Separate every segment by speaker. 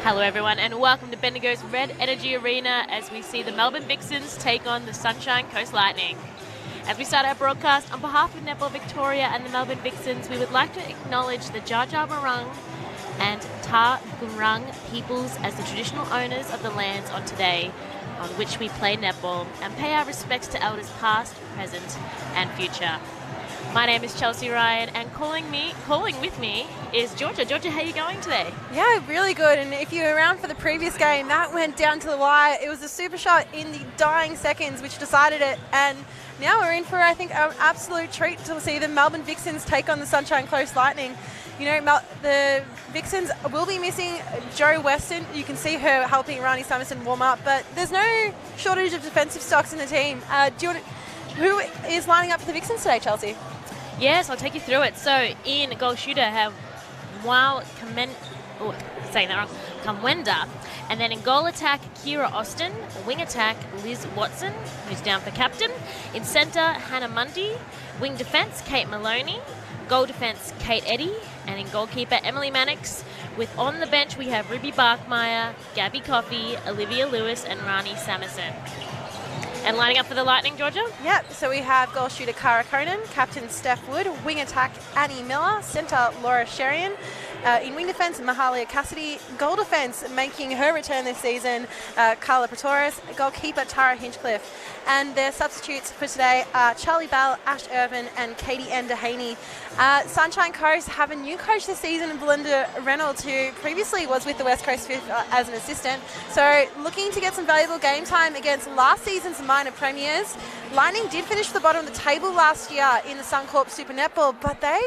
Speaker 1: Hello everyone and welcome to Bendigo's Red Energy Arena as we see the Melbourne Vixens take on the Sunshine Coast Lightning. As we start our broadcast, on behalf of Netball Victoria and the Melbourne Vixens, we would like to acknowledge the Dja Dja Wurrung and Ta Gurrung peoples as the traditional owners of the lands on today on which we play netball, and pay our respects to elders past, present and future. My name is Chelsea Ryan, and calling with me is Georgia. Georgia, how are you going today?
Speaker 2: Yeah, really good. And if you were around for the previous game, that went down to the wire. It was a super shot in the dying seconds which decided it. And now we're in for, I think, an absolute treat to see the Melbourne Vixens take on the Sunshine Coast Lightning. You know, the Vixens will be missing Jo Weston. You can see her helping Rani Summerson warm up, but there's no shortage of defensive stocks in the team. Who is lining up for the Vixens today, Chelsea?
Speaker 1: Yes, I'll take you through it. So in goal shooter have Kamwenda. And then in goal attack, Kira Austin. Wing attack, Liz Watson, who's down for captain. In centre, Hannah Mundy. Wing defence, Kate Maloney. Goal defence, Kate Eddy. And in goalkeeper, Emily Mannix. With on the bench, we have Ruby Barkmeyer, Gabby Coffey, Olivia Lewis, and Rani Summerson. And lining up for the Lightning, Georgia?
Speaker 2: Yep, so we have goal shooter Cara Conan, captain Steph Wood, wing attack Annie Miller, centre Laura Sherian, in wing defence Mahalia Cassidy, goal defence making her return this season Carla Pretorius, goalkeeper Tara Hinchcliffe. And their substitutes for today are Charlie Bell, Ash Irvin and Katie N. Dehaney. Sunshine Coast have a new coach this season, Belinda Reynolds, who previously was with the West Coast Fifth as an assistant. So looking to get some valuable game time against last season's minor premiers. Lightning did finish the bottom of the table last year in the Suncorp Super Netball, but they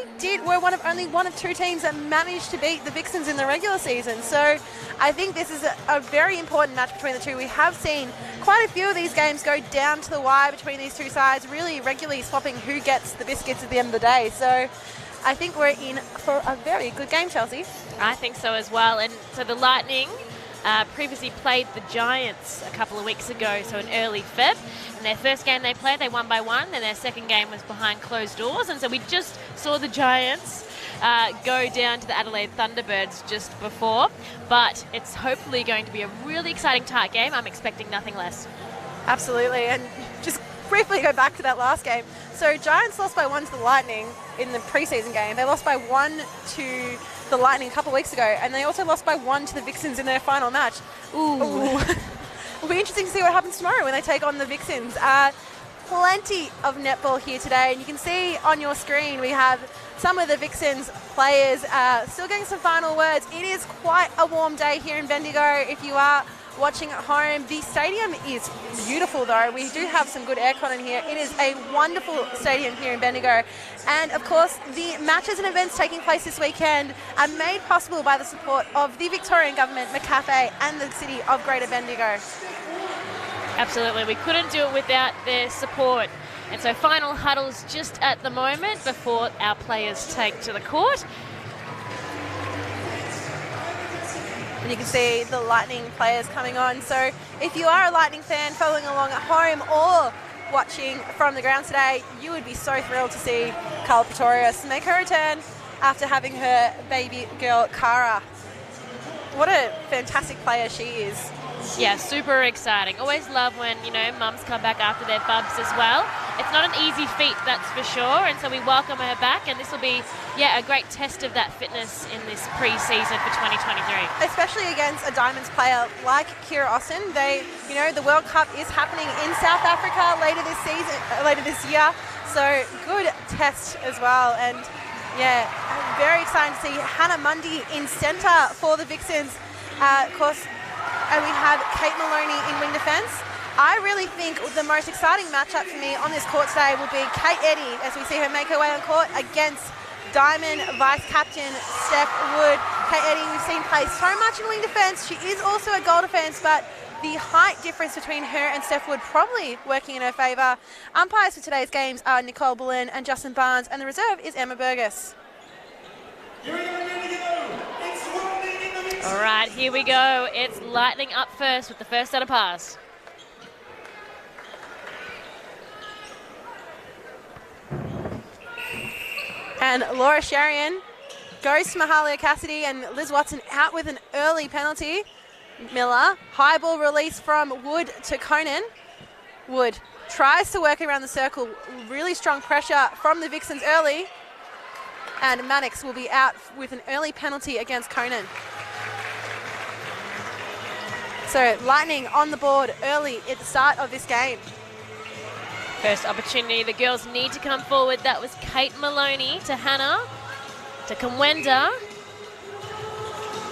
Speaker 2: were only one of two teams that managed to beat the Vixens in the regular season. So I think this is a very important match between the two. We have seen quite a few of these games go down to the wire between these two sides, really regularly swapping who gets the biscuits at the end of the day. So I think we're in for a very good game, Chelsea.
Speaker 1: I think so as well. And so the Lightning previously played the Giants a couple of weeks ago, so in early Feb. And their first game they played, they won by 1, and their second game was behind closed doors. And so we just saw the Giants go down to the Adelaide Thunderbirds just before. But it's hopefully going to be a really exciting tight game. I'm expecting nothing less.
Speaker 2: Absolutely. And just briefly go back to that last game. So Giants lost by 1 to the Lightning in the preseason game. They lost by 1 to the Lightning a couple of weeks ago, and they also lost by 1 to the Vixens in their final match. Ooh. It'll be interesting to see what happens tomorrow when they take on the Vixens. Plenty of netball here today, and you can see on your screen we have some of the Vixens players still getting some final words. It is quite a warm day here in Bendigo. If you are watching at home, the stadium is beautiful though. We do have some good aircon in here. It is a wonderful stadium here in Bendigo. And of course, the matches and events taking place this weekend are made possible by the support of the Victorian Government, McCafe and the City of Greater Bendigo.
Speaker 1: Absolutely, we couldn't do it without their support. And so final huddles just at the moment before our players take to the court.
Speaker 2: And you can see the Lightning players coming on. So if you are a Lightning fan following along at home or watching from the ground today, you would be so thrilled to see Carla Pretorius make her return after having her baby girl, Cara. What a fantastic player she is.
Speaker 1: Yeah, super exciting. Always love when, mums come back after their bubs as well. It's not an easy feat, that's for sure, and so we welcome her back, and this will be, a great test of that fitness in this pre-season for 2023.
Speaker 2: Especially against a Diamonds player like Kira Austin. The World Cup is happening in South Africa later this year, so good test as well. And yeah, very exciting to see Hannah Mundy in centre for the Vixens, of course. And we have Kate Maloney in wing defence. I really think the most exciting matchup for me on this court today will be Kate Eddy as we see her make her way on court against Diamond Vice-Captain Steph Wood. Kate Eddy, we've seen play so much in wing defence. She is also a goal defence, but the height difference between her and Steph Wood probably working in her favour. Umpires for today's games are Nicole Bullen and Justin Barnes, and the reserve is Emma Burgess.
Speaker 1: All right, here we go. It's Lightning up first with the first set of pass.
Speaker 2: And Laura Sherian goes to Mahalia Cassidy, and Liz Watson out with an early penalty. Miller, high ball release from Wood to Conan. Wood tries to work around the circle. Really strong pressure from the Vixens early. And Mannix will be out with an early penalty against Conan. So Lightning on the board early at the start of this game.
Speaker 1: First opportunity, the girls need to come forward. That was Kate Maloney to Hannah, to Kamwenda.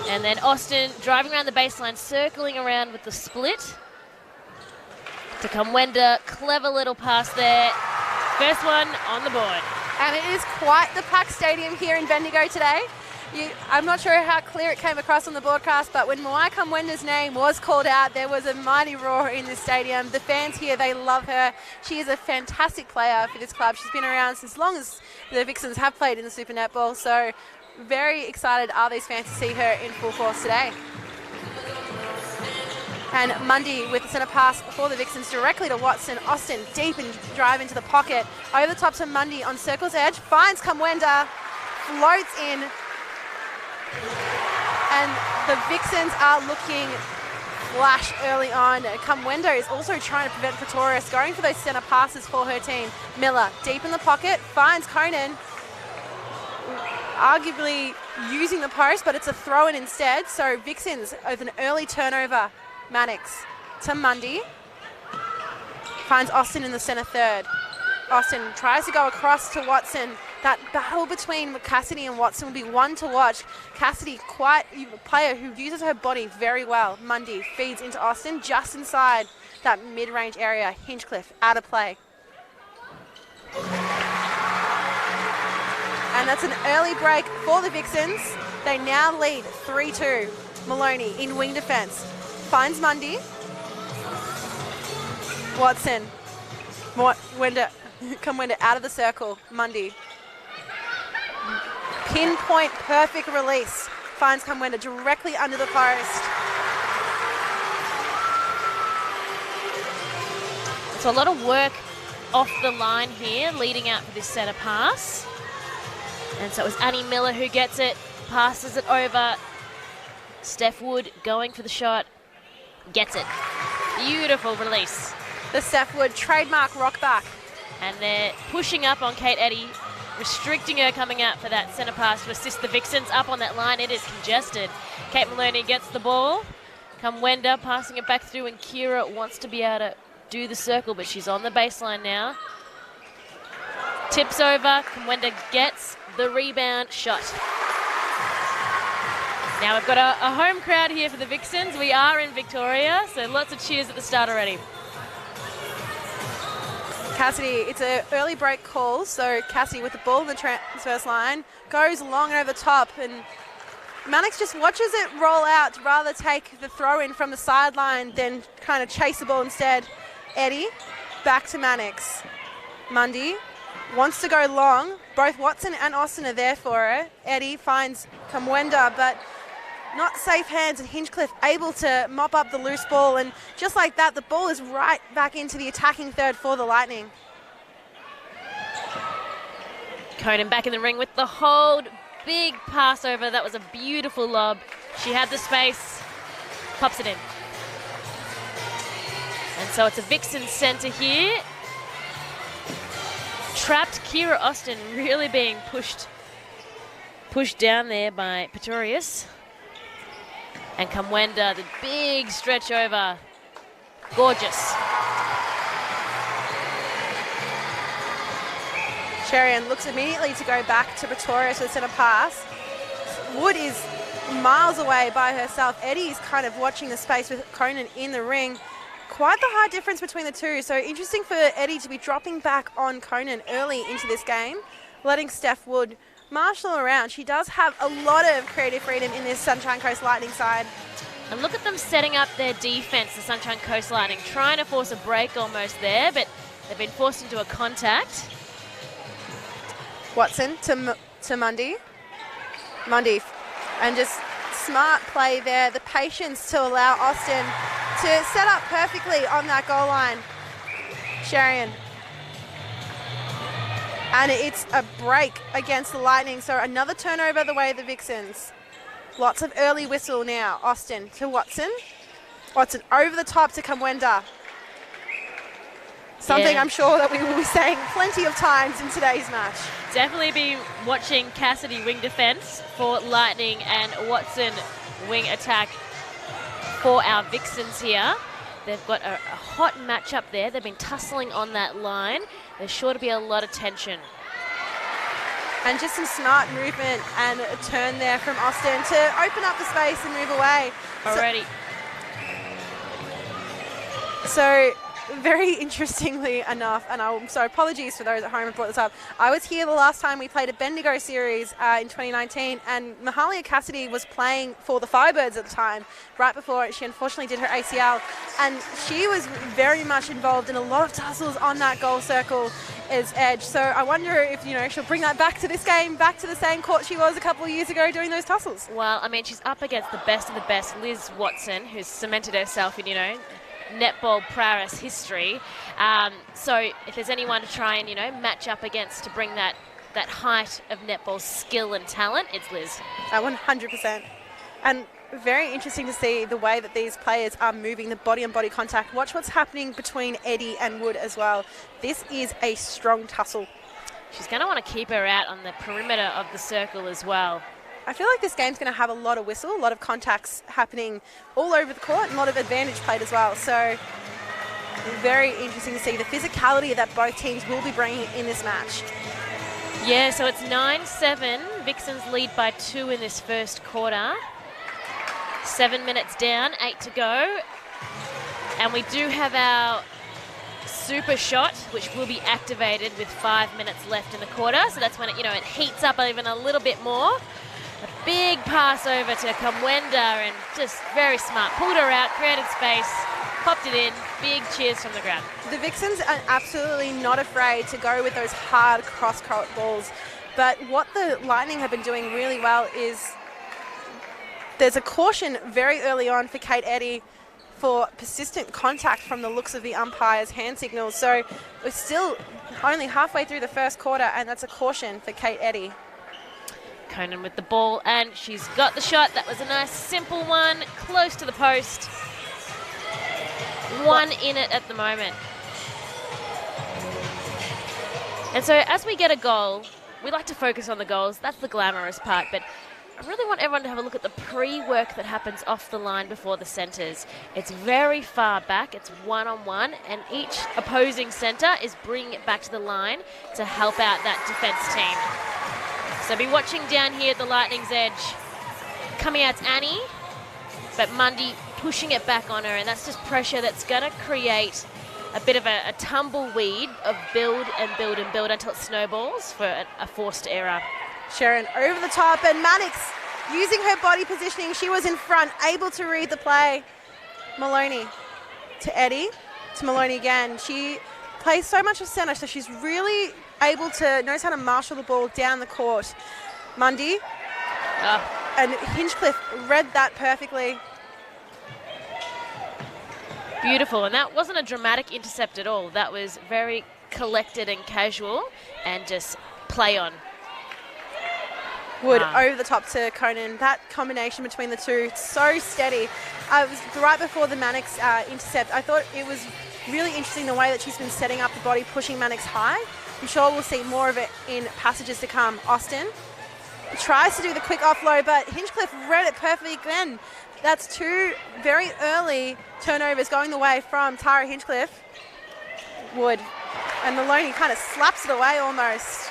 Speaker 1: And then Austin driving around the baseline, circling around with the split. To Kamwenda, clever little pass there. First one on the board.
Speaker 2: And it is quite the packed stadium here in Bendigo today. I'm not sure how clear it came across on the broadcast, but when Moai Kamwenda's name was called out, there was a mighty roar in this stadium. The fans here, they love her. She is a fantastic player for this club. She's been around as long as the Vixens have played in the Super Netball, so very excited are these fans to see her in full force today. And Mundy with the centre pass for the Vixens directly to Watson. Austin deep and drive into the pocket. Over the top to Mundy on circle's edge. Finds Kamwenda. Floats in. And the Vixens are looking flash early on. Kamwenda is also trying to prevent Pretorius, going for those centre passes for her team. Miller deep in the pocket. Finds Conan. Arguably using the post, but it's a throw-in instead. So Vixens with an early turnover. Mannix to Mundy. Finds Austin in the centre third. Austin tries to go across to Watson. That battle between Cassidy and Watson will be one to watch. Cassidy, quite a player who uses her body very well. Mundy feeds into Austin just inside that mid-range area. Hinchcliffe out of play. And that's an early break for the Vixens. They now lead 3-2. Maloney in wing defence. Finds Mundy. Watson. Kamwenda out of the circle. Mundy. Pinpoint perfect release. Finds Kamwenda directly under the post.
Speaker 1: So a lot of work off the line here, leading out for this centre pass. And so it was Annie Miller who gets it, passes it over. Steph Wood going for the shot. Gets it. Beautiful release.
Speaker 2: The Steph Wood trademark rock back.
Speaker 1: And they're pushing up on Kate Eddy, restricting her coming out for that centre pass to assist the Vixens up on that line. It is congested. Kate Maloney gets the ball. Kamwenda passing it back through, and Kira wants to be able to do the circle, but she's on the baseline now. Tips over. Kamwenda gets the rebound shot. Now we've got a home crowd here for the Vixens. We are in Victoria, so lots of cheers at the start already.
Speaker 2: Cassidy, it's an early break call, so Cassidy with the ball in the transverse line goes long over the top, and Mannix just watches it roll out to rather take the throw in from the sideline than kind of chase the ball instead. Eddy back to Mannix. Mundy wants to go long. Both Watson and Austin are there for her. Eddy finds Kamwenda, but not safe hands, and Hinchcliffe able to mop up the loose ball, and just like that, the ball is right back into the attacking third for the Lightning.
Speaker 1: Conan back in the ring with the hold. Big pass over. That was a beautiful lob. She had the space. Pops it in. And so it's a Vixen centre here. Trapped Kira Austin, really being pushed down there by Pretorius. And Kamwenda, the big stretch over. Gorgeous.
Speaker 2: Sherian looks immediately to go back to Pretorius with the centre pass. Wood is miles away by herself. Eddie's kind of watching the space with Conan in the ring. Quite the high difference between the two. So interesting for Eddie to be dropping back on Conan early into this game, letting Steph Wood marshal around. She does have a lot of creative freedom in this Sunshine Coast Lightning side.
Speaker 1: And look at them setting up their defence, the Sunshine Coast Lightning, trying to force a break almost there, but they've been forced into a contact.
Speaker 2: Watson to Mundy. Mundy, and just smart play there. The patience to allow Austin to set up perfectly on that goal line. Sherian. And it's a break against the Lightning. So another turnover the way of the Vixens. Lots of early whistle now. Austin to Watson. Watson over the top to Kamwenda. Something I'm sure that we will be saying plenty of times in today's match.
Speaker 1: Definitely be watching Cassidy wing defense for Lightning and Watson wing attack for our Vixens here. They've got a hot matchup there. They've been tussling on that line. There's sure to be a lot of tension.
Speaker 2: And just some smart movement and a turn there from Austin to open up the space and move away.
Speaker 1: Already.
Speaker 2: So very interestingly enough, and apologies for those at home who brought this up, I was here the last time we played a Bendigo series in 2019, and Mahalia Cassidy was playing for the Firebirds at the time, right before she unfortunately did her ACL, and she was very much involved in a lot of tussles on that goal circle as edge. So I wonder if, she'll bring that back to this game, back to the same court she was a couple of years ago doing those tussles.
Speaker 1: Well, I mean, she's up against the best of the best, Liz Watson, who's cemented herself in, netball prowess history. So if there's anyone to try and, match up against to bring that height of netball skill and talent, it's Liz.
Speaker 2: 100%. And very interesting to see the way that these players are moving, the body-on-body contact. Watch what's happening between Eddie and Wood as well. This is a strong tussle.
Speaker 1: She's going to want to keep her out on the perimeter of the circle as well.
Speaker 2: I feel like this game's going to have a lot of whistle, a lot of contacts happening all over the court, and a lot of advantage played as well. So very interesting to see the physicality that both teams will be bringing in this match.
Speaker 1: Yeah, so it's 9-7. Vixens lead by 2 in this first quarter. 7 minutes down, 8 to go. And we do have our super shot, which will be activated with 5 minutes left in the quarter. So that's when it heats up even a little bit more. A big pass over to Kamwenda and just very smart. Pulled her out, created space, popped it in. Big cheers from the ground.
Speaker 2: The Vixens are absolutely not afraid to go with those hard cross-court balls. But what the Lightning have been doing really well is there's a caution very early on for Kate Eddy for persistent contact from the looks of the umpire's hand signals. So we're still only halfway through the first quarter, and that's a caution for Kate Eddy.
Speaker 1: Conan with the ball, and she's got the shot. That was a nice simple one, close to the post. One in it at the moment. And so as we get a goal, we like to focus on the goals. That's the glamorous part, but I really want everyone to have a look at the pre-work that happens off the line before the centres. It's very far back, it's one-on-one, and each opposing centre is bringing it back to the line to help out that defence team. So be watching down here at the Lightning's edge. Coming out to Annie, but Mundy pushing it back on her, and that's just pressure that's going to create a bit of a tumbleweed of build and build and build until it snowballs for a forced error.
Speaker 2: Sharon over the top, and Mannix using her body positioning. She was in front, able to read the play. Maloney to Eddie, to Maloney again. She plays so much of centre, so she's really knows how to marshal the ball down the court. Mundy and Hinchcliffe read that perfectly.
Speaker 1: Beautiful, and that wasn't a dramatic intercept at all. That was very collected and casual and just play on.
Speaker 2: Wood over the top to Conan. That combination between the two, so steady. It was right before the Mannix intercept. I thought it was really interesting the way that she's been setting up the body, pushing Mannix high. I'm sure we'll see more of it in passages to come. Austin tries to do the quick offload, but Hinchcliffe read it perfectly again. That's 2 very early turnovers going the way from Tara Hinchcliffe. Wood. And Maloney kind of slaps it away almost.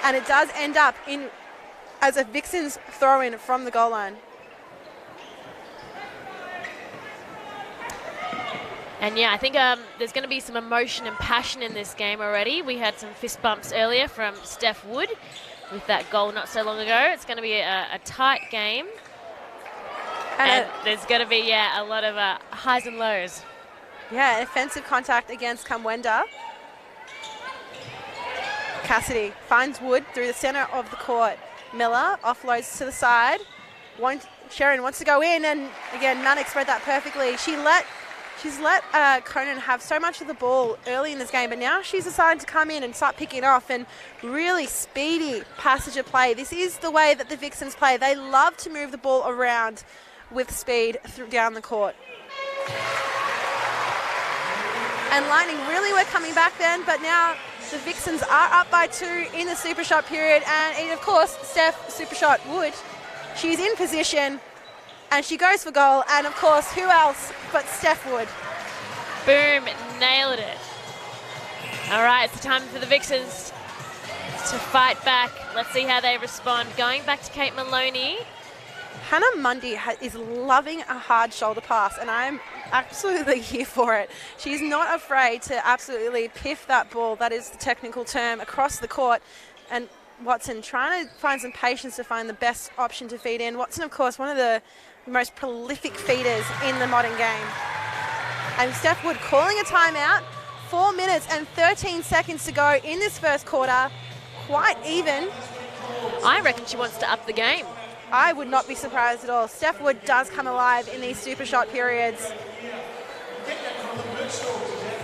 Speaker 2: And it does end up in as a Vixens throw-in from the goal line.
Speaker 1: And yeah, I think there's going to be some emotion and passion in this game already. We had some fist bumps earlier from Steph Wood with that goal not so long ago. It's going to be a tight game. And there's going to be, a lot of highs and lows.
Speaker 2: Yeah, offensive contact against Kamwenda. Cassidy finds Wood through the centre of the court. Miller offloads to the side. Sharon wants to go in, and again, Mannix read that perfectly. She let She's let Conan have so much of the ball early in this game, but now she's decided to come in and start picking off and really speedy passage of play. This is the way that the Vixens play. They love to move the ball around with speed down the court. And Lightning really were coming back then, but now the Vixens are up by 2 in the super shot period. And of course, Steph super shot Wood. She's in position and she goes for goal. And of course, who else but Steph Wood?
Speaker 1: Boom, nailed it. All right, it's time for the Vixens to fight back. Let's see how they respond. Going back to Kate Maloney.
Speaker 2: Hannah Mundy is loving a hard shoulder pass, and I'm absolutely here for it. She's not afraid to absolutely piff that ball, that is the technical term, across the court. And Watson trying to find some patience to find the best option to feed in. Watson, of course, one of the most prolific feeders in the modern game. And Steph Wood calling a timeout. 4 minutes and 13 seconds to go in this first quarter. Quite even.
Speaker 1: I reckon she wants to up the game.
Speaker 2: I would not be surprised at all. Steph Wood does come alive in these super shot periods.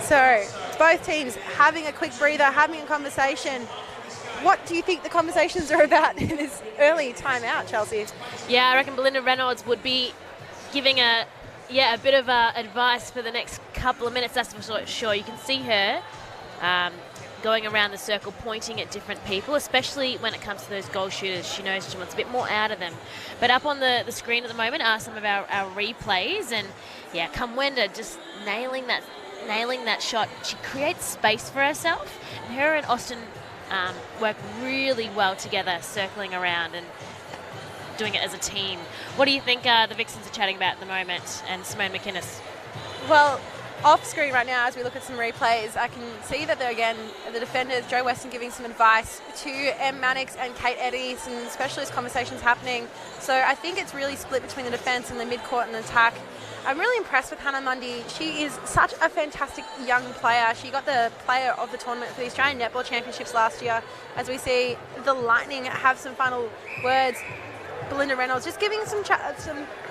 Speaker 2: So, both teams having a quick breather, having a conversation. What do you think the conversations are about in this early timeout, Chelsea?
Speaker 1: Yeah, I reckon Belinda Reynolds would be giving a bit of advice for the next couple of minutes. That's for sure. You can see her going around the circle, pointing at different people, especially when it comes to those goal shooters. She knows she wants a bit more out of them. But up on the screen at the moment are some of our replays. And yeah, Kamwenda just nailing that shot. She creates space for herself. And her and Austin work really well together, circling around and doing it as a team. What do you think the Vixens are chatting about at the moment, and Simone McInnes?
Speaker 2: Well, off screen right now, as we look at some replays, I can see that the defenders, Joe Weston giving some advice to Em Mannix and Kate Eddy, some specialist conversations happening. So I think it's really split between the defence and the mid-court and attack. I'm really impressed with Hannah Mundy. She is such a fantastic young player. She got the player of the tournament for the Australian Netball Championships last year. As we see the Lightning have some final words. Belinda Reynolds just giving some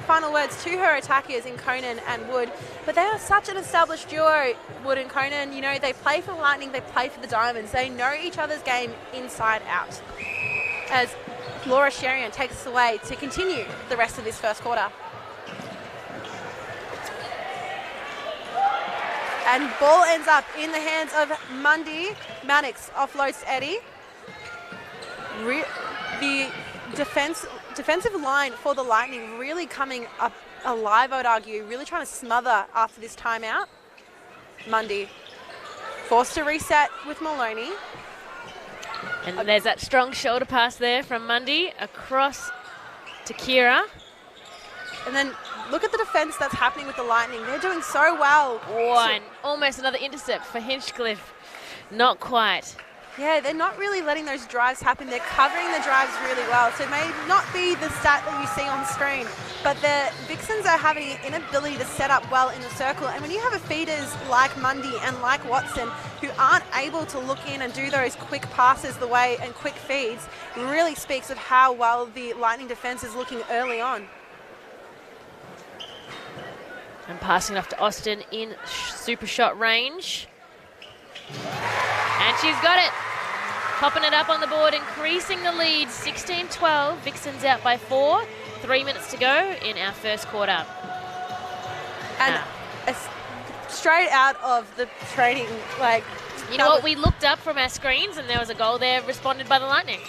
Speaker 2: final words to her attackers in Conan and Wood. But they are such an established duo, Wood and Conan. You know, they play for the Lightning, they play for the Diamonds. They know each other's game inside out. As Laura Sherian takes us away to continue the rest of this first quarter. And ball ends up in the hands of Mundy. Mannix offloads to Eddy. The defensive line for the Lightning really coming up alive, I would argue, really trying to smother after this timeout. Mundy forced to reset with Maloney.
Speaker 1: And there's that strong shoulder pass there from Mundy across to Kira.
Speaker 2: And then look at the defense that's happening with the Lightning. They're doing so well.
Speaker 1: And almost another intercept for Hinchcliffe. Not quite.
Speaker 2: Yeah, they're not really letting those drives happen. They're covering the drives really well. So it may not be the stat that you see on screen, but the Vixens are having an inability to set up well in the circle. And when you have feeders like Mundy and like Watson who aren't able to look in and do those quick passes and quick feeds, it really speaks of how well the Lightning defense is looking early on.
Speaker 1: And passing off to Austin in super shot range. And she's got it. Popping it up on the board, increasing the lead, 16-12. Vixens out by 4. 3 minutes to go in our first quarter.
Speaker 2: And straight out of the training,
Speaker 1: you know what, we looked up from our screens and there was a goal there responded by the Lightning.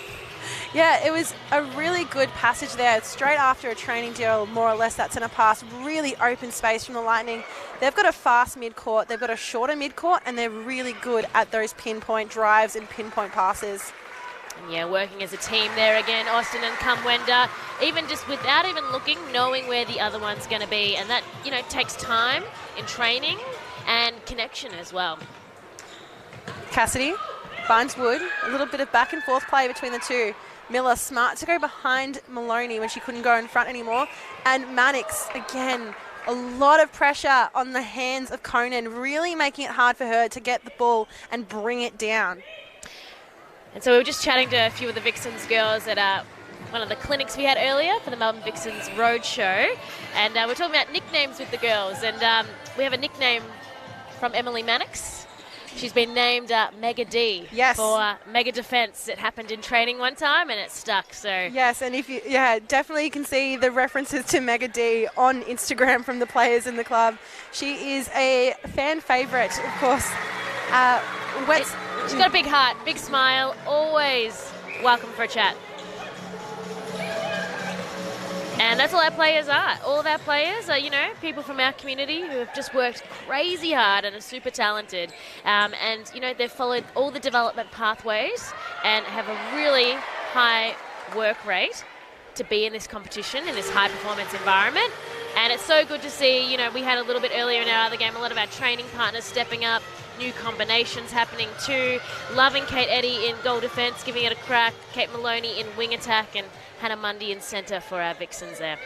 Speaker 2: Yeah, it was a really good passage there. Straight after a training deal, more or less, that centre pass. Really open space from the Lightning. They've got a fast mid-court, they've got a shorter mid-court, and they're really good at those pinpoint drives and pinpoint passes.
Speaker 1: And yeah, working as a team there again, Austin and Kamwenda, even just without even looking, knowing where the other one's going to be. And that, you know, takes time in training and connection as well.
Speaker 2: Cassidy finds Wood. A little bit of back and forth play between the two. Miller smart to go behind Maloney when she couldn't go in front anymore. And Mannix, again, a lot of pressure on the hands of Conan, really making it hard for her to get the ball and bring it down.
Speaker 1: And so we were just chatting to a few of the Vixens girls that one of the clinics we had earlier for the Melbourne Vixens Roadshow. And we're talking about nicknames with the girls. And we have a nickname from Emily Mannix. She's been named Mega D for Mega Defence. It happened in training one time and it stuck. So
Speaker 2: yes, and if you definitely you can see the references to Mega D on Instagram from the players in the club. She is a fan favourite, of course.
Speaker 1: She's got a big heart, big smile, always welcome for a chat. And that's all our players are. All of our players are, people from our community who have just worked crazy hard and are super talented. And, they've followed all the development pathways and have a really high work rate to be in this competition, in this high-performance environment. And it's so good to see, we had a little bit earlier in our other game, a lot of our training partners stepping up, new combinations happening too. Loving Kate Eddy in goal defence, giving it a crack. Kate Maloney in wing attack, and Hannah Mundy in centre for our Vixens there.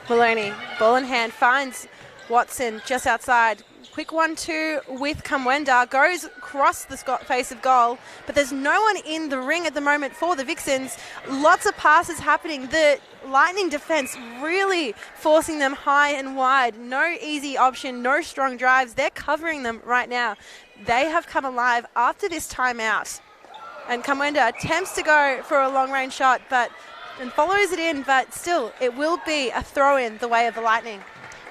Speaker 2: Maloney, ball in hand, finds Watson just outside. Quick 1-2 with Kamwenda, goes across the face of goal, but there's no one in the ring at the moment for the Vixens. Lots of passes happening. The Lightning defence really forcing them high and wide. No easy option, no strong drives. They're covering them right now. They have come alive after this timeout. And Kamwenda attempts to go for a long-range shot and follows it in, but still, it will be a throw-in the way of the Lightning.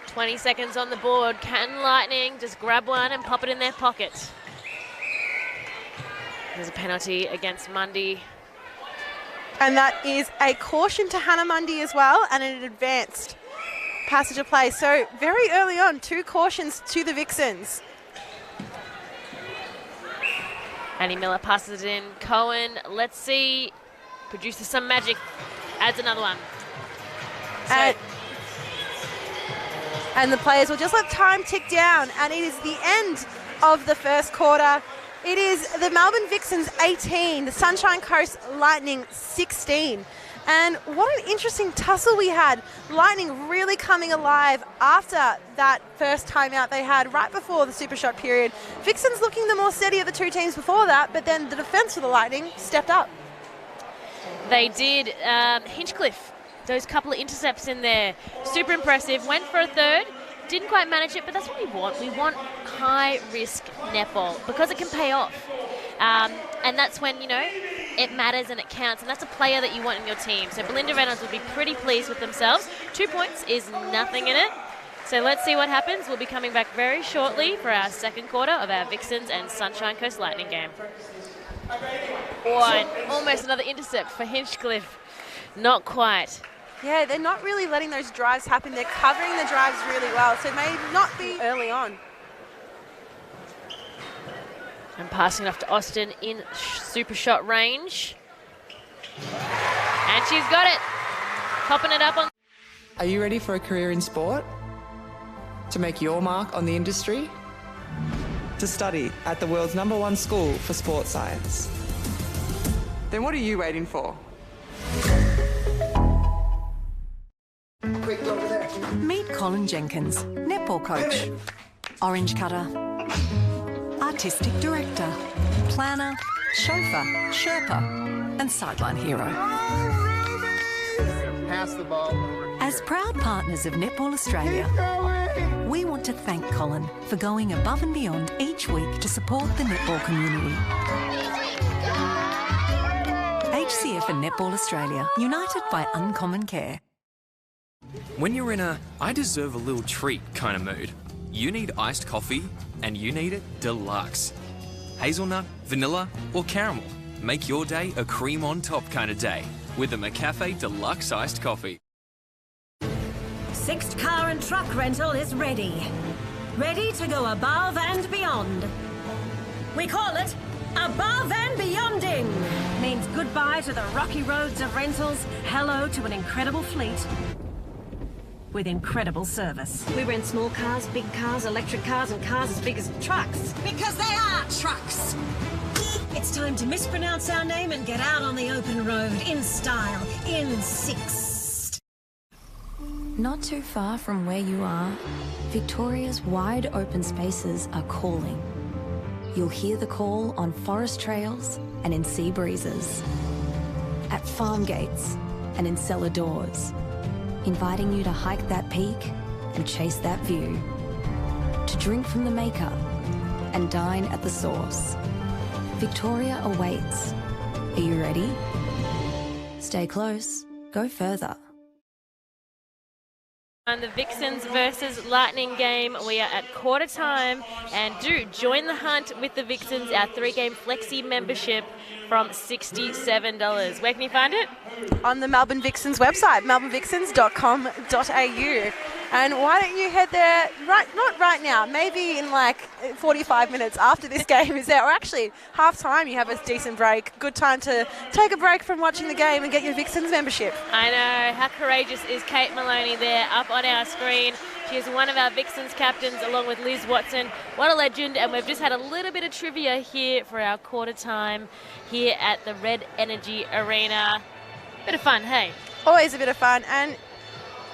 Speaker 1: 20 seconds on the board. Can Lightning just grab one and pop it in their pocket? There's a penalty against Mundy.
Speaker 2: And that is a caution to Hannah Mundy as well, and an advanced passage of play. So very early on, 2 cautions to the Vixens.
Speaker 1: Annie Miller passes it in. Cohen, let's see, produces some magic, adds another one.
Speaker 2: And the players will just let time tick down, and it is the end of the first quarter. It is the Melbourne Vixens 18, the Sunshine Coast Lightning 16. And what an interesting tussle we had. Lightning really coming alive after that first timeout they had right before the Super Shot period. Vixens looking the more steady of the two teams before that, but then the defence for the Lightning stepped up.
Speaker 1: They did. Hinchcliffe, those couple of intercepts in there, super impressive. Went for a third, didn't quite manage it, but that's what we want. We want high-risk netball because it can pay off. And that's when, it matters and it counts, and that's a player that you want in your team. So Belinda Reynolds will be pretty pleased with themselves. 2 points is nothing in it. So let's see what happens. We'll be coming back very shortly for our second quarter of our Vixens and Sunshine Coast Lightning game. And almost another intercept for Hinchcliffe. Not quite.
Speaker 2: Yeah, they're not really letting those drives happen. They're covering the drives really well, so it may not be early on.
Speaker 1: And passing it off to Austin in super shot range. And she's got it. Popping it up on.
Speaker 3: Are you ready for a career in sport? To make your mark on the industry? To study at the world's #1 school for sports science? Then what are you waiting for?
Speaker 4: Meet Colin Jenkins, netball coach, orange cutter, artistic director, planner, chauffeur, Sherpa, and sideline hero.
Speaker 5: Pass the ball over.
Speaker 4: As proud partners of Netball Australia, we want to thank Colin for going above and beyond each week to support the netball community. HCF and Netball Australia, united by uncommon care.
Speaker 6: When you're in a I deserve a little treat kind of mood, you need iced coffee, and you need it deluxe. Hazelnut, vanilla, or caramel. Make your day a cream on top kind of day with the McCafe Deluxe Iced Coffee.
Speaker 7: Sixth car and truck rental is ready. Ready to go above and beyond. We call it Above and Beyonding. Means goodbye to the rocky roads of rentals, hello to an incredible fleet with incredible service. We rent small cars, big cars, electric cars, and cars as big as trucks. Because they are trucks! It's time to mispronounce our name and get out on the open road in style, in 6.
Speaker 8: Not too far from where you are, Victoria's wide open spaces are calling. You'll hear the call on forest trails and in sea breezes.
Speaker 4: at farm gates and in cellar doors, inviting you to hike that peak and chase that view, to drink from the maker and dine at the source. Victoria awaits. Are you ready? Stay close. Go further.
Speaker 1: On the Vixens versus Lightning game, we are at quarter time, and do join the hunt with the Vixens, our 3-game flexi membership from $67. Where can you find it?
Speaker 2: On the Melbourne Vixens website, melbournevixens.com.au. And why don't you head there, not right now, maybe in like 45 minutes after this game is there, or actually half time, you have a decent break. Good time to take a break from watching the game and get your Vixens membership.
Speaker 1: I know. How courageous is Kate Maloney there up on our screen? She is one of our Vixens captains along with Liz Watson. What a legend. And we've just had a little bit of trivia here for our quarter time here at the Red Energy Arena. Bit of fun, hey?
Speaker 2: Always a bit of fun. And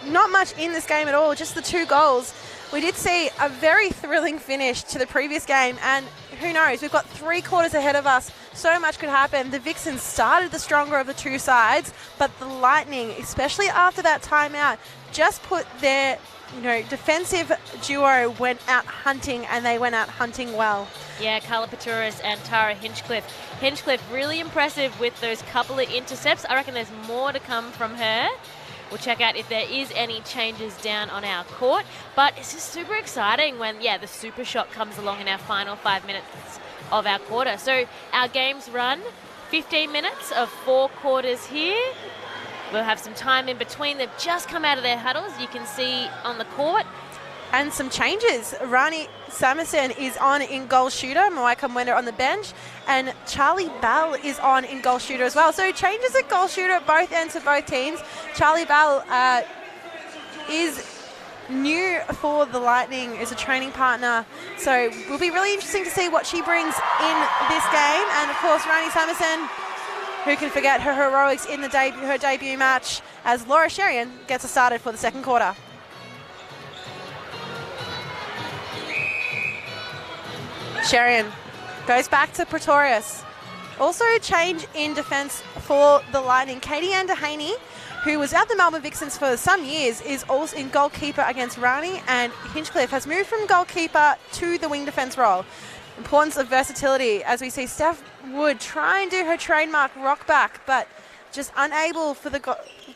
Speaker 2: not much in this game at all, just the 2 goals. We did see a very thrilling finish to the previous game, and who knows, we've got 3 quarters ahead of us. So much could happen. The Vixens started the stronger of the 2 sides, but the Lightning, especially after that timeout, just put their defensive duo went out hunting, and they went out hunting well.
Speaker 1: Yeah, Carla Paturis and Tara Hinchcliffe. Hinchcliffe really impressive with those couple of intercepts. I reckon there's more to come from her. We'll check out if there is any changes down on our court. But it's just super exciting when, the super shot comes along in our final 5 minutes of our quarter. So our games run 15 minutes of 4 quarters here. We'll have some time in between. They've just come out of their huddles, you can see on the court.
Speaker 2: And some changes. Rani Samuelson is on in goal shooter. Mawaika Mwenda on the bench. And Charlie Bell is on in goal shooter as well. So changes at goal shooter at both ends of both teams. Charlie Bell is new for the Lightning as a training partner. So it will be really interesting to see what she brings in this game. And of course, Rani Samuelson, who can forget her heroics in her debut match, as Laura Sherian gets us started for the second quarter. Sherian goes back to Pretorius. Also a change in defence for the Lightning. Katie Ann Dehaney, who was at the Melbourne Vixens for some years, is also in goalkeeper against Rani, and Hinchcliffe has moved from goalkeeper to the wing defence role. Importance of versatility as we see Steph Wood try and do her trademark rock back, but just unable for the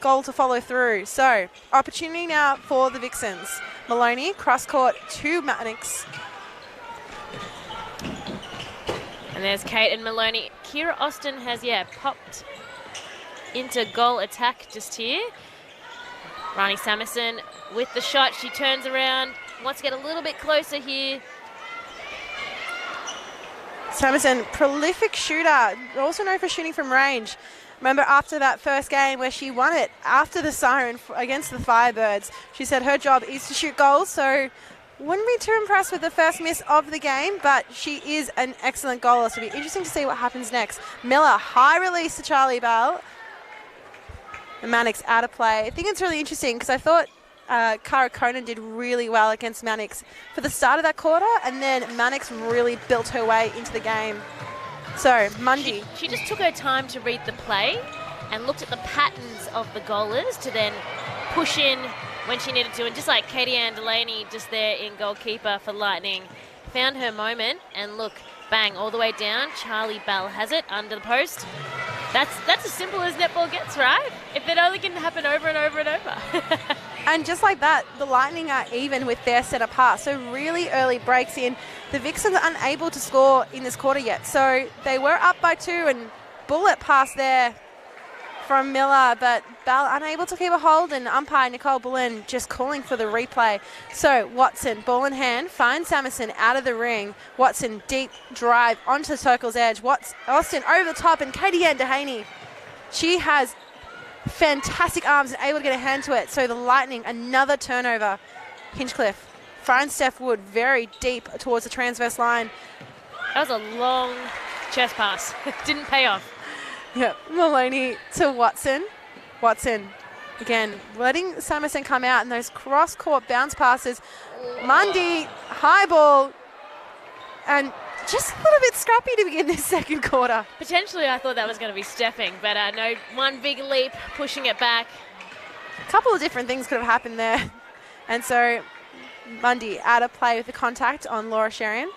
Speaker 2: goal to follow through. So opportunity now for the Vixens. Maloney cross court to Mannix.
Speaker 1: And there's Kate and Maloney. Kira Austin has, popped into goal attack just here. Rani Samuelson with the shot. She turns around, wants to get a little bit closer here.
Speaker 2: Samuelson, prolific shooter, also known for shooting from range. Remember after that first game where she won it after the siren against the Firebirds, she said her job is to shoot goals, so wouldn't be too impressed with the first miss of the game, but she is an excellent goaler, so it'll be interesting to see what happens next. Miller, high release to Charlie Bell. And Mannix out of play. I think it's really interesting because I thought Cara Conan did really well against Mannix for the start of that quarter, and then Mannix really built her way into the game. So, Mundy.
Speaker 1: She just took her time to read the play and looked at the patterns of the goalers to then push in when she needed to. And just like Katie Ann Delaney just there in goalkeeper for Lightning, found her moment, and look, bang, all the way down. Charlie Bell has it under the post. That's as simple as netball gets, right? If it only can happen over and over and over.
Speaker 2: And just like that, the Lightning are even with their set apart. So really early breaks in. The Vixens are unable to score in this quarter yet. So they were up by 2, and bullet pass there from Miller, but Bell unable to keep a hold, and umpire Nicole Bullen just calling for the replay. So Watson, ball in hand, finds Samuelson out of the ring. Watson, deep drive onto the circle's edge. Austin over the top, and Katie Ann Dehaney, she has fantastic arms and able to get a hand to it. So the Lightning, another turnover. Hinchcliffe finds Steph Wood very deep towards the transverse line.
Speaker 1: That was a long chest pass. Didn't pay off.
Speaker 2: Yep, Maloney to Watson. Watson, again, letting Samuelson come out, and those cross-court bounce passes. Mundy, high ball, and just a little bit scrappy to begin this second quarter.
Speaker 1: Potentially, I thought that was going to be Steffing, but no, one big leap, pushing it back.
Speaker 2: A couple of different things could have happened there. And so Mundy out of play with the contact on Laura Sherian.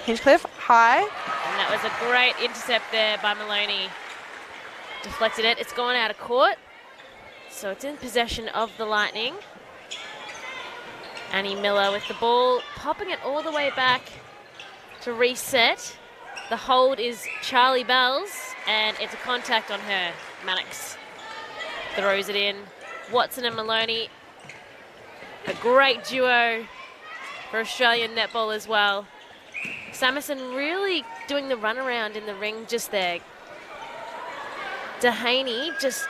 Speaker 2: Hinchcliffe, high.
Speaker 1: And that was a great intercept there by Maloney. Deflected it. It's gone out of court. So it's in possession of the Lightning. Annie Miller with the ball, popping it all the way back to reset. The hold is Charlie Bell's, and it's a contact on her. Mannix throws it in. Watson and Maloney, a great duo for Australian netball as well. Samuelson really doing the runaround in the ring just there. Dehaney, just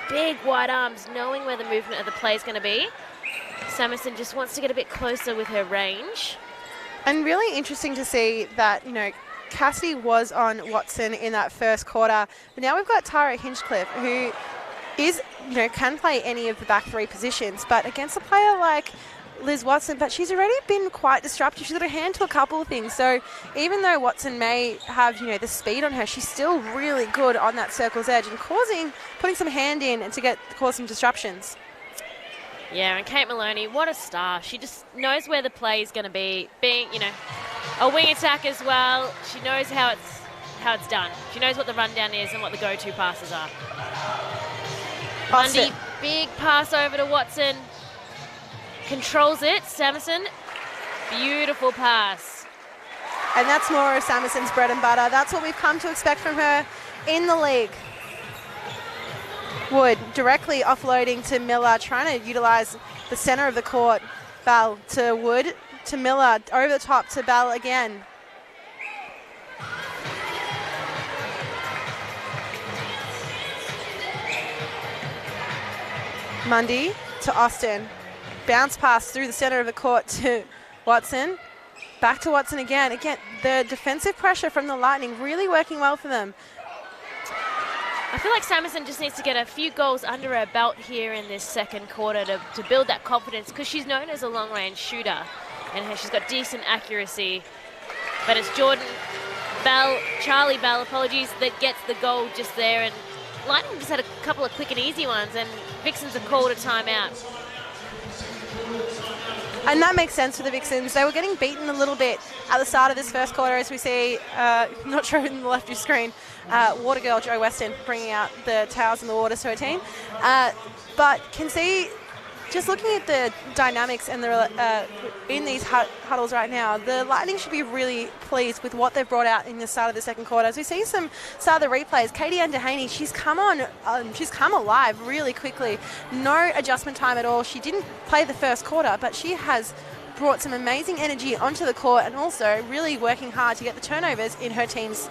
Speaker 1: big wide arms, knowing where the movement of the play is going to be. Samuelson just wants to get a bit closer with her range.
Speaker 2: And really interesting to see that, you know, Cassidy was on Watson in that first quarter. But now we've got Tara Hinchcliffe, who is, you know, can play any of the back three positions. But against a player like Liz Watson, but she's already been quite disruptive. She's got a hand to a couple of things. So even though Watson may have, you know, the speed on her, she's still really good on that circle's edge and putting some hand in and to cause some disruptions.
Speaker 1: Yeah, and Kate Maloney, what a star. She just knows where the play is going to be. Being, you know, a wing attack as well, she knows how it's done. She knows what the rundown is and what the go-to passes are. Mundy, big pass over to Watson. Controls it. Samuelson, beautiful pass.
Speaker 2: And that's more of Samuelson's bread and butter. That's what we've come to expect from her in the league. Wood directly offloading to Miller, trying to utilise the centre of the court. Bell to Wood, to Miller, over the top to Bell again. Mundy to Austin. Bounce pass through the centre of the court to Watson. Back to Watson again. Again, the defensive pressure from the Lightning really working well for them.
Speaker 1: I feel like Samuelson just needs to get a few goals under her belt here in this second quarter to build that confidence, because she's known as a long-range shooter and she's got decent accuracy. But it's Charlie Bell, that gets the goal just there, and Lightning just had a couple of quick and easy ones, and Vixens have called a timeout.
Speaker 2: And that makes sense for the Vixens. They were getting beaten a little bit at the start of this first quarter, as we see, not sure in the left of your screen, Water Girl Jo Weston bringing out the towels and the water to her team. But can see, just looking at the dynamics and the in these huddles right now, the Lightning should be really pleased with what they've brought out in the start of the second quarter. As we see some start of the replays, Katie Ann Dehaney, she's come alive really quickly. No adjustment time at all. She didn't play the first quarter, but she has brought some amazing energy onto the court and also really working hard to get the turnovers in her team's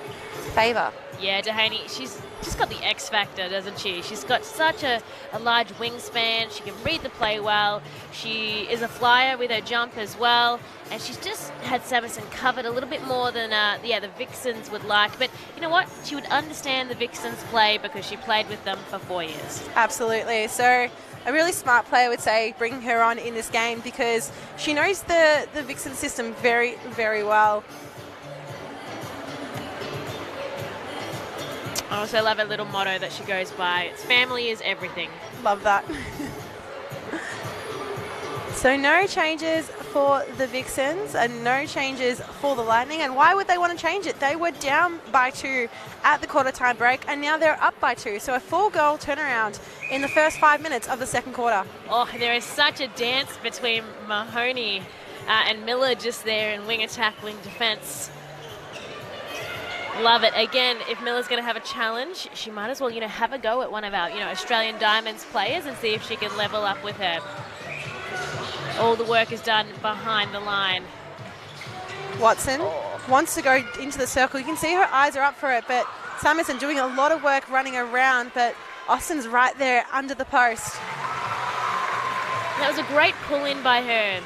Speaker 2: favour.
Speaker 1: Yeah, Dehaney, she's just got the X factor, doesn't she? She's got such a large wingspan. She can read the play well. She is a flyer with her jump as well. And she's just had Samuelson covered a little bit more than the Vixens would like. But you know what? She would understand the Vixens play because she played with them for 4 years.
Speaker 2: Absolutely. So a really smart player would say bringing her on in this game because she knows the Vixen system very, very well.
Speaker 1: I also love her little motto that she goes by. It's family is everything.
Speaker 2: Love that. So no changes for the Vixens and no changes for the Lightning. And why would they want to change it? They were down by 2 at the quarter time break and now they're up by 2. So a 4-goal turnaround in the first 5 minutes of the second quarter.
Speaker 1: Oh, there is such a dance between Mahoney and Miller just there in wing attack, wing defense. Love it. Again, if Miller's going to have a challenge, she might as well, have a go at one of our, Australian Diamonds players and see if she can level up with her. All the work is done behind the line.
Speaker 2: Watson wants to go into the circle. You can see her eyes are up for it, but Samuelson doing a lot of work running around, but Austin's right there under the post.
Speaker 1: That was a great pull in by her.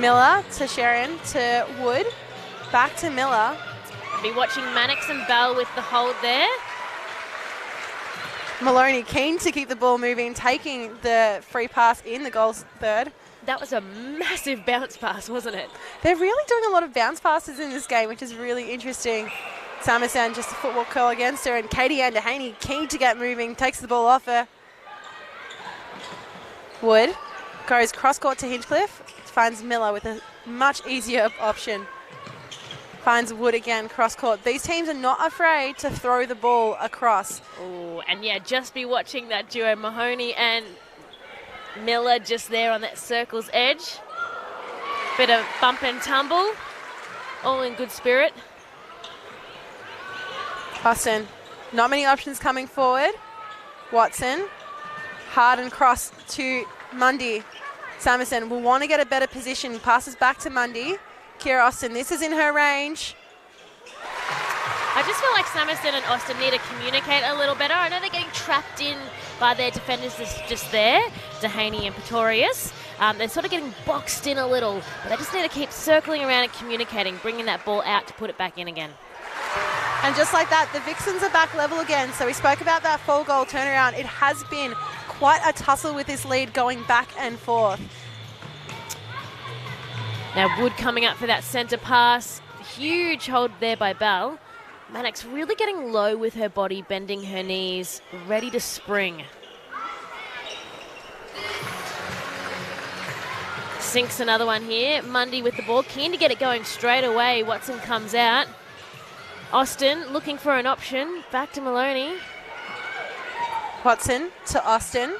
Speaker 2: Miller to Sharon to Wood. Back to Miller.
Speaker 1: Be watching Mannix and Bell with the hold there.
Speaker 2: Maloney keen to keep the ball moving, taking the free pass in the goals third.
Speaker 1: That was a massive bounce pass, wasn't it?
Speaker 2: They're really doing a lot of bounce passes in this game, which is really interesting. Samasan just a football curl against her, and Katie Anderhaney keen to get moving, takes the ball off her. Wood goes cross-court to Hinchcliffe, finds Miller with a much easier option. Finds Wood again, cross-court. These teams are not afraid to throw the ball across.
Speaker 1: Oh, and yeah, just be watching that duo, Mahoney and Miller just there on that circle's edge. Bit of bump and tumble, all in good spirit.
Speaker 2: Austin, not many options coming forward. Watson, hard and cross to Mundy. Samason will want to get a better position, passes back to Mundy. Kira Austin, this is in her range.
Speaker 1: I just feel like Samerson and Austin need to communicate a little better. I know they're getting trapped in by their defenders just there, Dehaney and Pretorius. They're sort of getting boxed in a little, but they just need to keep circling around and communicating, bringing that ball out to put it back in again.
Speaker 2: And just like that, the Vixens are back level again. So we spoke about that 4-goal turnaround. It has been quite a tussle with this lead going back and forth.
Speaker 1: Now Wood coming up for that centre pass. Huge hold there by Bell. Mannix really getting low with her body, bending her knees, ready to spring. Sinks another one here. Mundy with the ball, keen to get it going straight away. Watson comes out. Austin looking for an option. Back to Maloney.
Speaker 2: Watson to Austin.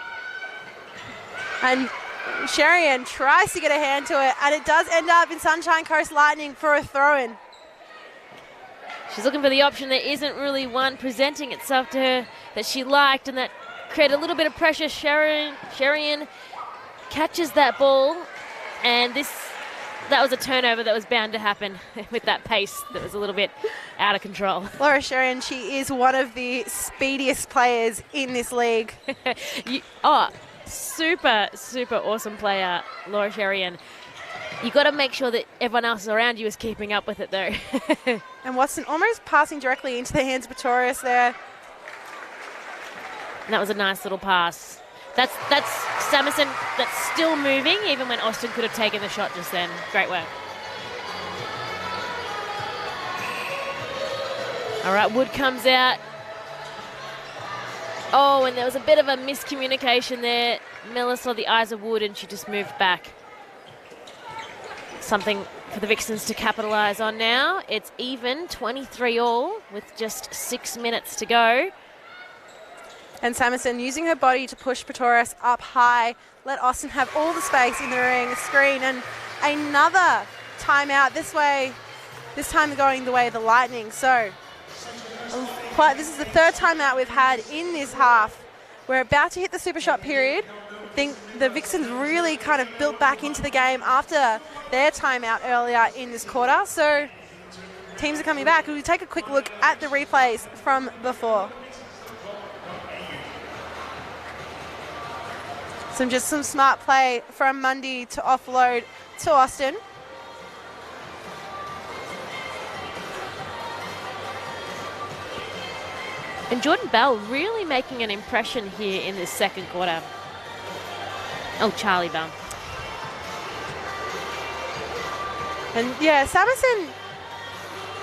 Speaker 2: And Sherian tries to get a hand to it, and it does end up in Sunshine Coast Lightning for a throw-in.
Speaker 1: She's looking for the option. There isn't really one presenting itself to her that she liked, and that created a little bit of pressure. Sherian catches that ball, and that was a turnover that was bound to happen with that pace that was a little bit out of control.
Speaker 2: Laura Sherian, she is one of the speediest players in this league.
Speaker 1: Super, super awesome player, Laura Sherian. You got to make sure that everyone else around you is keeping up with it, though.
Speaker 2: And Watson almost passing directly into the hands of Pretorius there.
Speaker 1: And that was a nice little pass. That's Samerson that's still moving, even when Austin could have taken the shot just then. Great work. All right, Wood comes out. Oh, and there was a bit of a miscommunication there. Miller saw the eyes of Wood and she just moved back. Something for the Vixens to capitalise on now. It's even, 23-all, with just 6 minutes to go.
Speaker 2: And Samerson using her body to push Pretorius up high. Let Austin have all the space in the ring, screen, and another timeout this way. This time going the way of the Lightning. So this is the third timeout we've had in this half. We're about to hit the super shot period. I think the Vixens really kind of built back into the game after their timeout earlier in this quarter. So teams are coming back. We'll take a quick look at the replays from before. Some smart play from Mundy to offload to Austin.
Speaker 1: And Jordan Bell really making an impression here in this second quarter. Oh, Charlie Bell.
Speaker 2: And yeah, Samerson,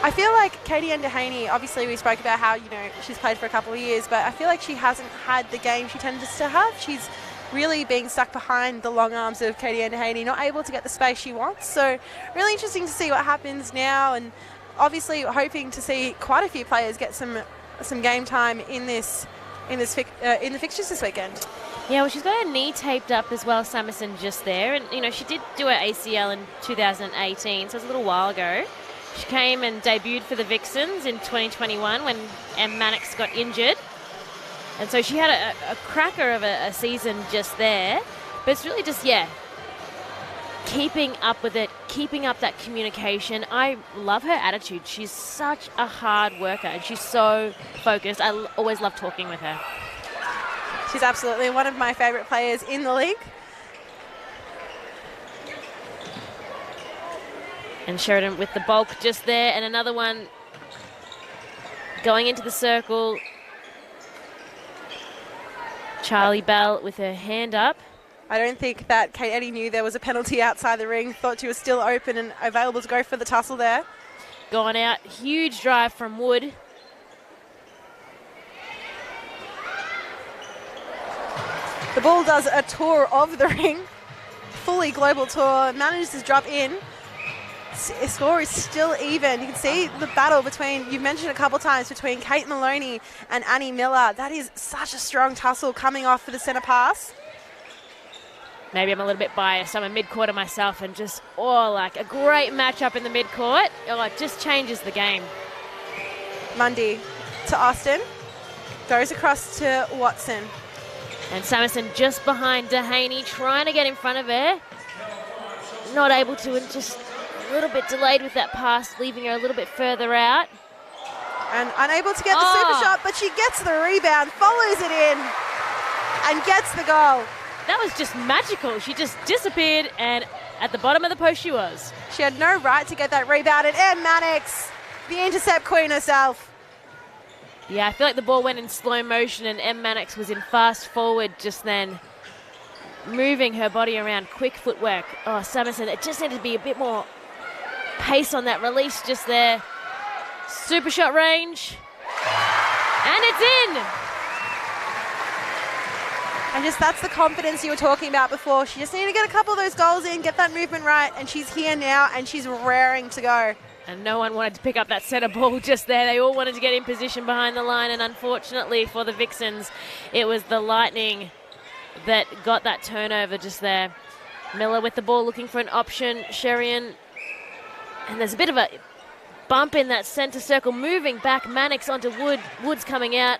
Speaker 2: I feel like Katie Anderhaney, obviously we spoke about how, she's played for a couple of years, but I feel like she hasn't had the game she tends to have. She's really being stuck behind the long arms of Katie Anderhaney, not able to get the space she wants. So really interesting to see what happens now, and obviously hoping to see quite a few players get some game time in the fixtures this weekend.
Speaker 1: Yeah, well, she's got her knee taped up as well, Samerson, just there. And, she did do her ACL in 2018, so it was a little while ago. She came and debuted for the Vixens in 2021 when Em Mannix got injured. And so she had a cracker of a season just there. But it's really just, keeping up with it, keeping up that communication. I love her attitude. She's such a hard worker and she's so focused. I always love talking with her.
Speaker 2: She's absolutely one of my favourite players in the league.
Speaker 1: And Sheridan with the bulk just there, and another one going into the circle. Charlie Bell with her hand up.
Speaker 2: I don't think that Kate Eddy knew there was a penalty outside the ring, thought she was still open and available to go for the tussle there.
Speaker 1: Gone out. Huge drive from Wood.
Speaker 2: The ball does a tour of the ring, fully global tour, manages to drop in. Score is still even. You can see the battle between, you've mentioned a couple times, between Kate Maloney and Annie Miller. That is such a strong tussle coming off for the centre pass.
Speaker 1: Maybe I'm a little bit biased. I'm a mid-quarter myself and just, like a great matchup in the mid-court. It just changes the game.
Speaker 2: Mundy to Austin. Goes across to Watson.
Speaker 1: And Samuelson just behind Dehaney, trying to get in front of her. Not able to, and just a little bit delayed with that pass, leaving her a little bit further out.
Speaker 2: And unable to get the super shot, but she gets the rebound, follows it in, and gets the goal.
Speaker 1: That was just magical. She just disappeared, and at the bottom of the post she was.
Speaker 2: She had no right to get that rebound, and Em Mannix, the intercept queen herself.
Speaker 1: Yeah, I feel like the ball went in slow motion, and Em Mannix was in fast forward just then, moving her body around, quick footwork. Samuelson, it just needed to be a bit more pace on that release just there. Super shot range, and it's in.
Speaker 2: And just that's the confidence you were talking about before. She just needed to get a couple of those goals in, get that movement right, and she's here now, and she's raring to go.
Speaker 1: And no one wanted to pick up that centre ball just there. They all wanted to get in position behind the line, and unfortunately for the Vixens, it was the Lightning that got that turnover just there. Miller with the ball looking for an option. Sherian, and there's a bit of a bump in that centre circle, moving back. Mannix onto Wood. Wood's coming out.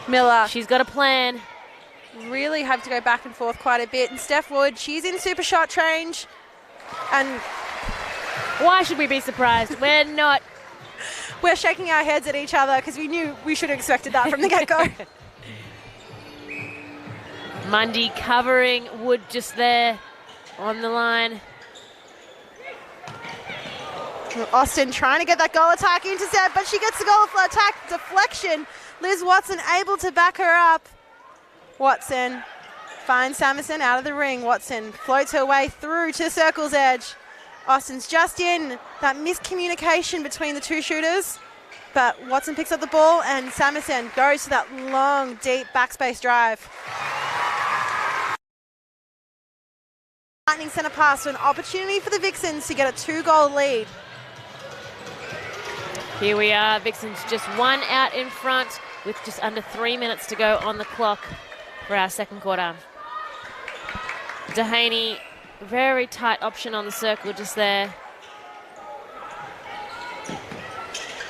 Speaker 2: Miller.
Speaker 1: She's got a plan.
Speaker 2: Really have to go back and forth quite a bit. And Steph Wood, she's in super shot range. And
Speaker 1: why should we be surprised? We're not.
Speaker 2: We're shaking our heads at each other because we knew we should have expected that from the get-go.
Speaker 1: Mundy covering Wood just there on the line.
Speaker 2: Austin trying to get that goal attack intercept, but she gets the goal attack deflection. Liz Watson able to back her up. Watson finds Samuelson out of the ring. Watson floats her way through to circle's edge. Austin's just in. That miscommunication between the two shooters. But Watson picks up the ball and Samuelson goes to that long, deep backspace drive. Lightning centre pass, so an opportunity for the Vixens to get a 2-goal lead.
Speaker 1: Here we are, Vixens just one out in front with just under 3 minutes to go on the clock for our second quarter. Dehaney, very tight option on the circle just there.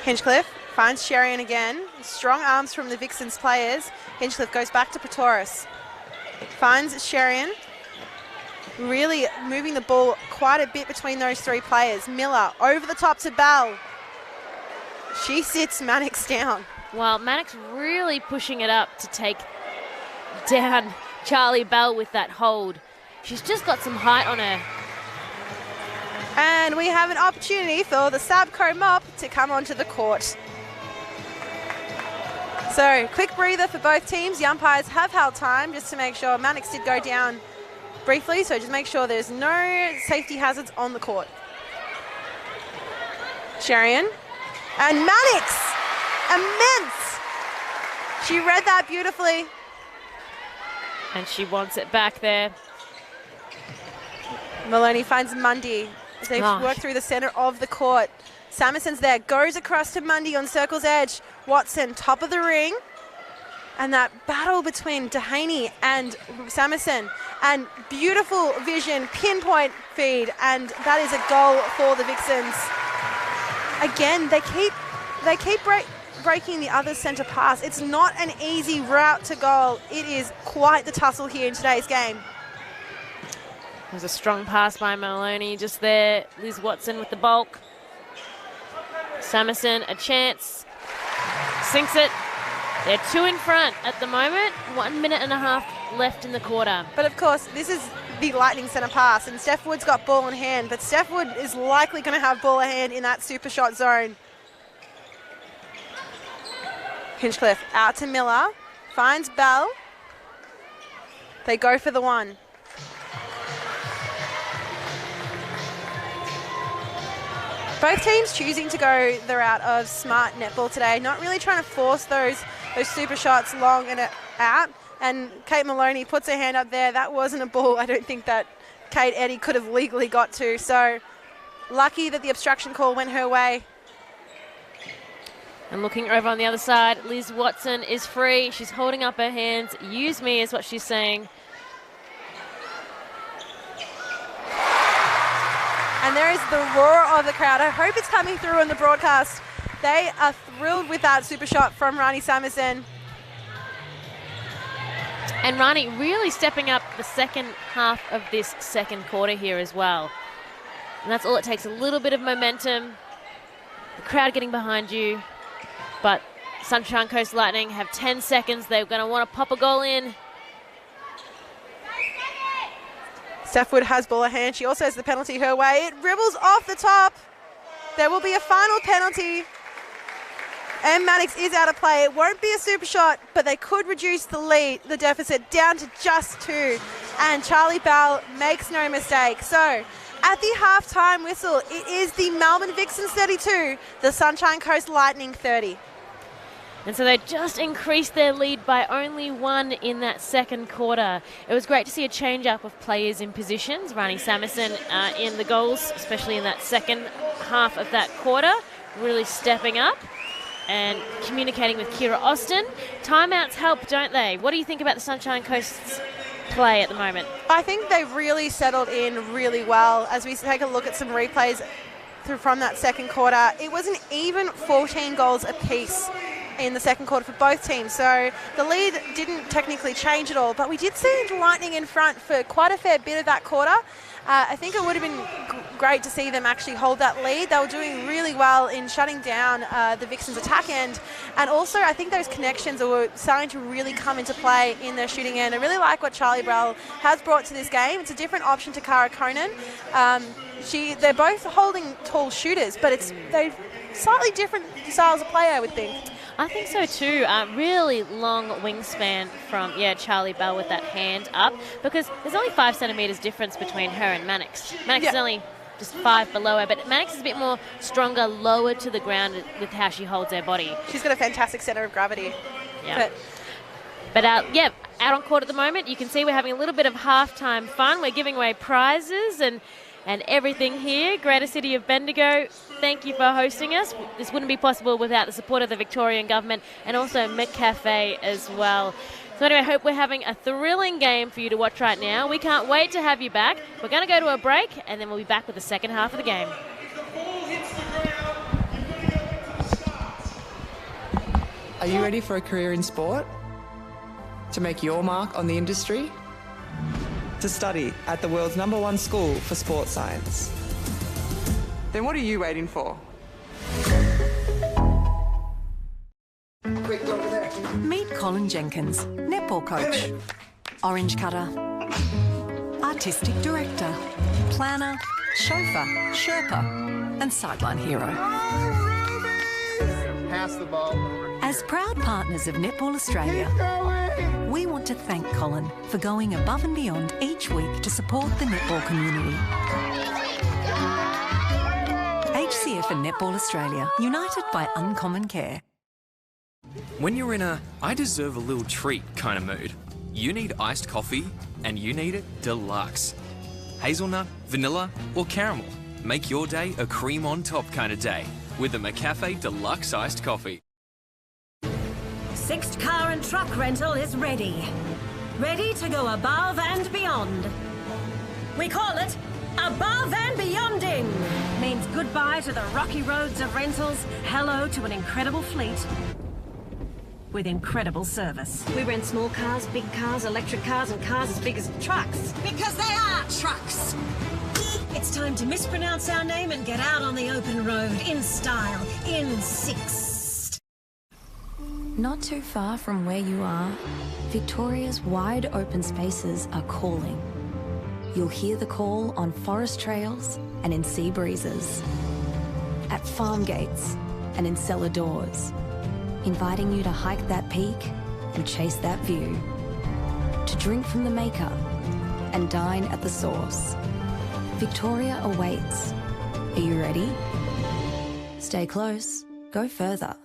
Speaker 2: Hinchcliffe finds Sherian again. Strong arms from the Vixens players. Hinchcliffe goes back to Pretoris. Finds Sherian. Really moving the ball quite a bit between those three players. Miller over the top to Bell. She sits Mannix down.
Speaker 1: Well, Mannix really pushing it up to take down Charlie Bell with that hold. She's just got some height on her.
Speaker 2: And we have an opportunity for the Sabco Mop to come onto the court. So, quick breather for both teams. The umpires have held time just to make sure. Mannix did go down briefly, so just make sure there's no safety hazards on the court. Sherian. And Mannix! Immense! She read that beautifully.
Speaker 1: And she wants it back there.
Speaker 2: Maloney finds Mundy as they work through the centre of the court. Samuelson's there, goes across to Mundy on circle's edge. Watson, top of the ring. And that battle between Dehaney and Samuelson. And beautiful vision, pinpoint feed. And that is a goal for the Vixens. Again, they keep breaking the other centre pass. It's not an easy route to goal. It is quite the tussle here in today's game.
Speaker 1: There's a strong pass by Maloney just there. Liz Watson with the bulk. Samuelson, a chance. Sinks it. They're 2 in front at the moment. 1 minute and a half left in the quarter.
Speaker 2: But of course, this is the Lightning centre pass, and Steph Wood's got ball in hand, but Steph Wood is likely going to have ball in hand in that super shot zone. Hinchcliffe out to Miller, finds Bell. They go for the one. Both teams choosing to go the route of smart netball today, not really trying to force those super shots long and out. And Kate Maloney puts her hand up there. That wasn't a ball I don't think that Kate Eddy could have legally got to. So lucky that the obstruction call went her way.
Speaker 1: And looking over on the other side, Liz Watson is free. She's holding up her hands. Use me is what she's saying.
Speaker 2: And there is the roar of the crowd. I hope it's coming through on the broadcast. They are thrilled with that super shot from Rani Samuelson.
Speaker 1: And Rani really stepping up the second half of this second quarter here as well. And that's all it takes, a little bit of momentum. The crowd getting behind you. But Sunshine Coast Lightning have 10 seconds. They're going to want to pop a goal in.
Speaker 2: Steph Wood has ball at hand. She also has the penalty her way. It dribbles off the top. There will be a final penalty. And Mannix is out of play. It won't be a super shot, but they could reduce the deficit down to just 2. And Charlie Bell makes no mistake. So at the halftime whistle, it is the Melbourne Vixens 32, the Sunshine Coast Lightning 30.
Speaker 1: And so they just increased their lead by only 1 in that second quarter. It was great to see a change-up of players in positions. Rani Samuelson in the goals, especially in that second half of that quarter, really stepping up and communicating with Kira Austin. Timeouts help, don't they? What do you think about the Sunshine Coast's play at the moment?
Speaker 2: I think they've really settled in really well. As we take a look at some replays from that second quarter, it was an even 14 goals apiece in the second quarter for both teams. So the lead didn't technically change at all, but we did see Lightning in front for quite a fair bit of that quarter. I think it would have been great to see them actually hold that lead. They were doing really well in shutting down the Vixens attack end. And also I think those connections were starting to really come into play in their shooting end. I really like what Charlie Brell has brought to this game. It's a different option to Cara Conan. They're both holding tall shooters, but they're slightly different styles of play, I would think.
Speaker 1: I think so too. Really long wingspan from, Charlie Bell with that hand up, because there's only 5 centimetres difference between her and Mannix. Mannix is only just 5 below her, but Mannix is a bit more stronger, lower to the ground with how she holds her body.
Speaker 2: She's got a fantastic centre of gravity.
Speaker 1: Yeah. But out on court at the moment, you can see we're having a little bit of halftime fun. We're giving away prizes and everything here. Greater City of Bendigo, thank you for hosting us. This wouldn't be possible without the support of the Victorian Government and also McCafe as well. So anyway, I hope we're having a thrilling game for you to watch right now. We can't wait to have you back. We're going to go to a break and then we'll be back with the second half of the game.
Speaker 3: Are you ready for a career in sport? To make your mark on the industry? To study at the world's #1 school for sports science? Then what are you waiting for?
Speaker 5: Meet Colin Jenkins, netball coach, orange cutter, artistic director, planner, chauffeur, Sherpa, and sideline hero.
Speaker 9: Pass the ball over.
Speaker 5: As proud partners of Netball Australia, we want to thank Colin for going above and beyond each week to support the netball community. HCF and Netball Australia, united by uncommon care.
Speaker 6: When you're in a I deserve a little treat kind of mood, you need iced coffee and you need it deluxe. Hazelnut, vanilla or caramel. Make your day a cream on top kind of day with the McCafe Deluxe Iced Coffee.
Speaker 7: Sixth car and truck rental is ready. Ready to go above and beyond. We call it Above and Beyonding. Means goodbye to the rocky roads of rentals, hello to an incredible fleet with incredible service.
Speaker 10: We rent small cars, big cars, electric cars, and cars as big as trucks.
Speaker 7: Because they are trucks. It's time to mispronounce our name and get out on the open road in style, in six.
Speaker 4: Not too far from where you are, Victoria's wide open spaces are calling. You'll hear the call on forest trails and in sea breezes, at farm gates and in cellar doors, inviting you to hike that peak and chase that view, to drink from the maker and dine at the source. Victoria awaits. Are you ready? Stay close. Go further.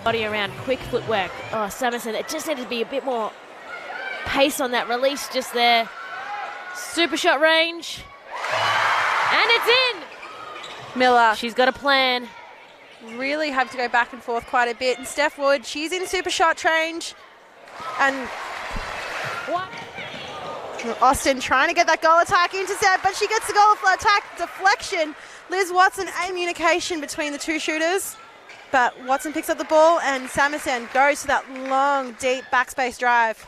Speaker 1: Body around, quick footwork. Oh, Samuelson, it just needed to be a bit more pace on that release just there. Super shot range. And it's in!
Speaker 2: Miller.
Speaker 1: She's got a plan.
Speaker 2: Really have to go back and forth quite a bit. And Steph Wood, she's in super shot range. And
Speaker 1: What?
Speaker 2: Austin trying to get that goal attack intercept, but she gets the goal attack deflection. Liz Watson, a communication between the two shooters. But Watson picks up the ball and Samuelson goes to that long, deep backspace drive.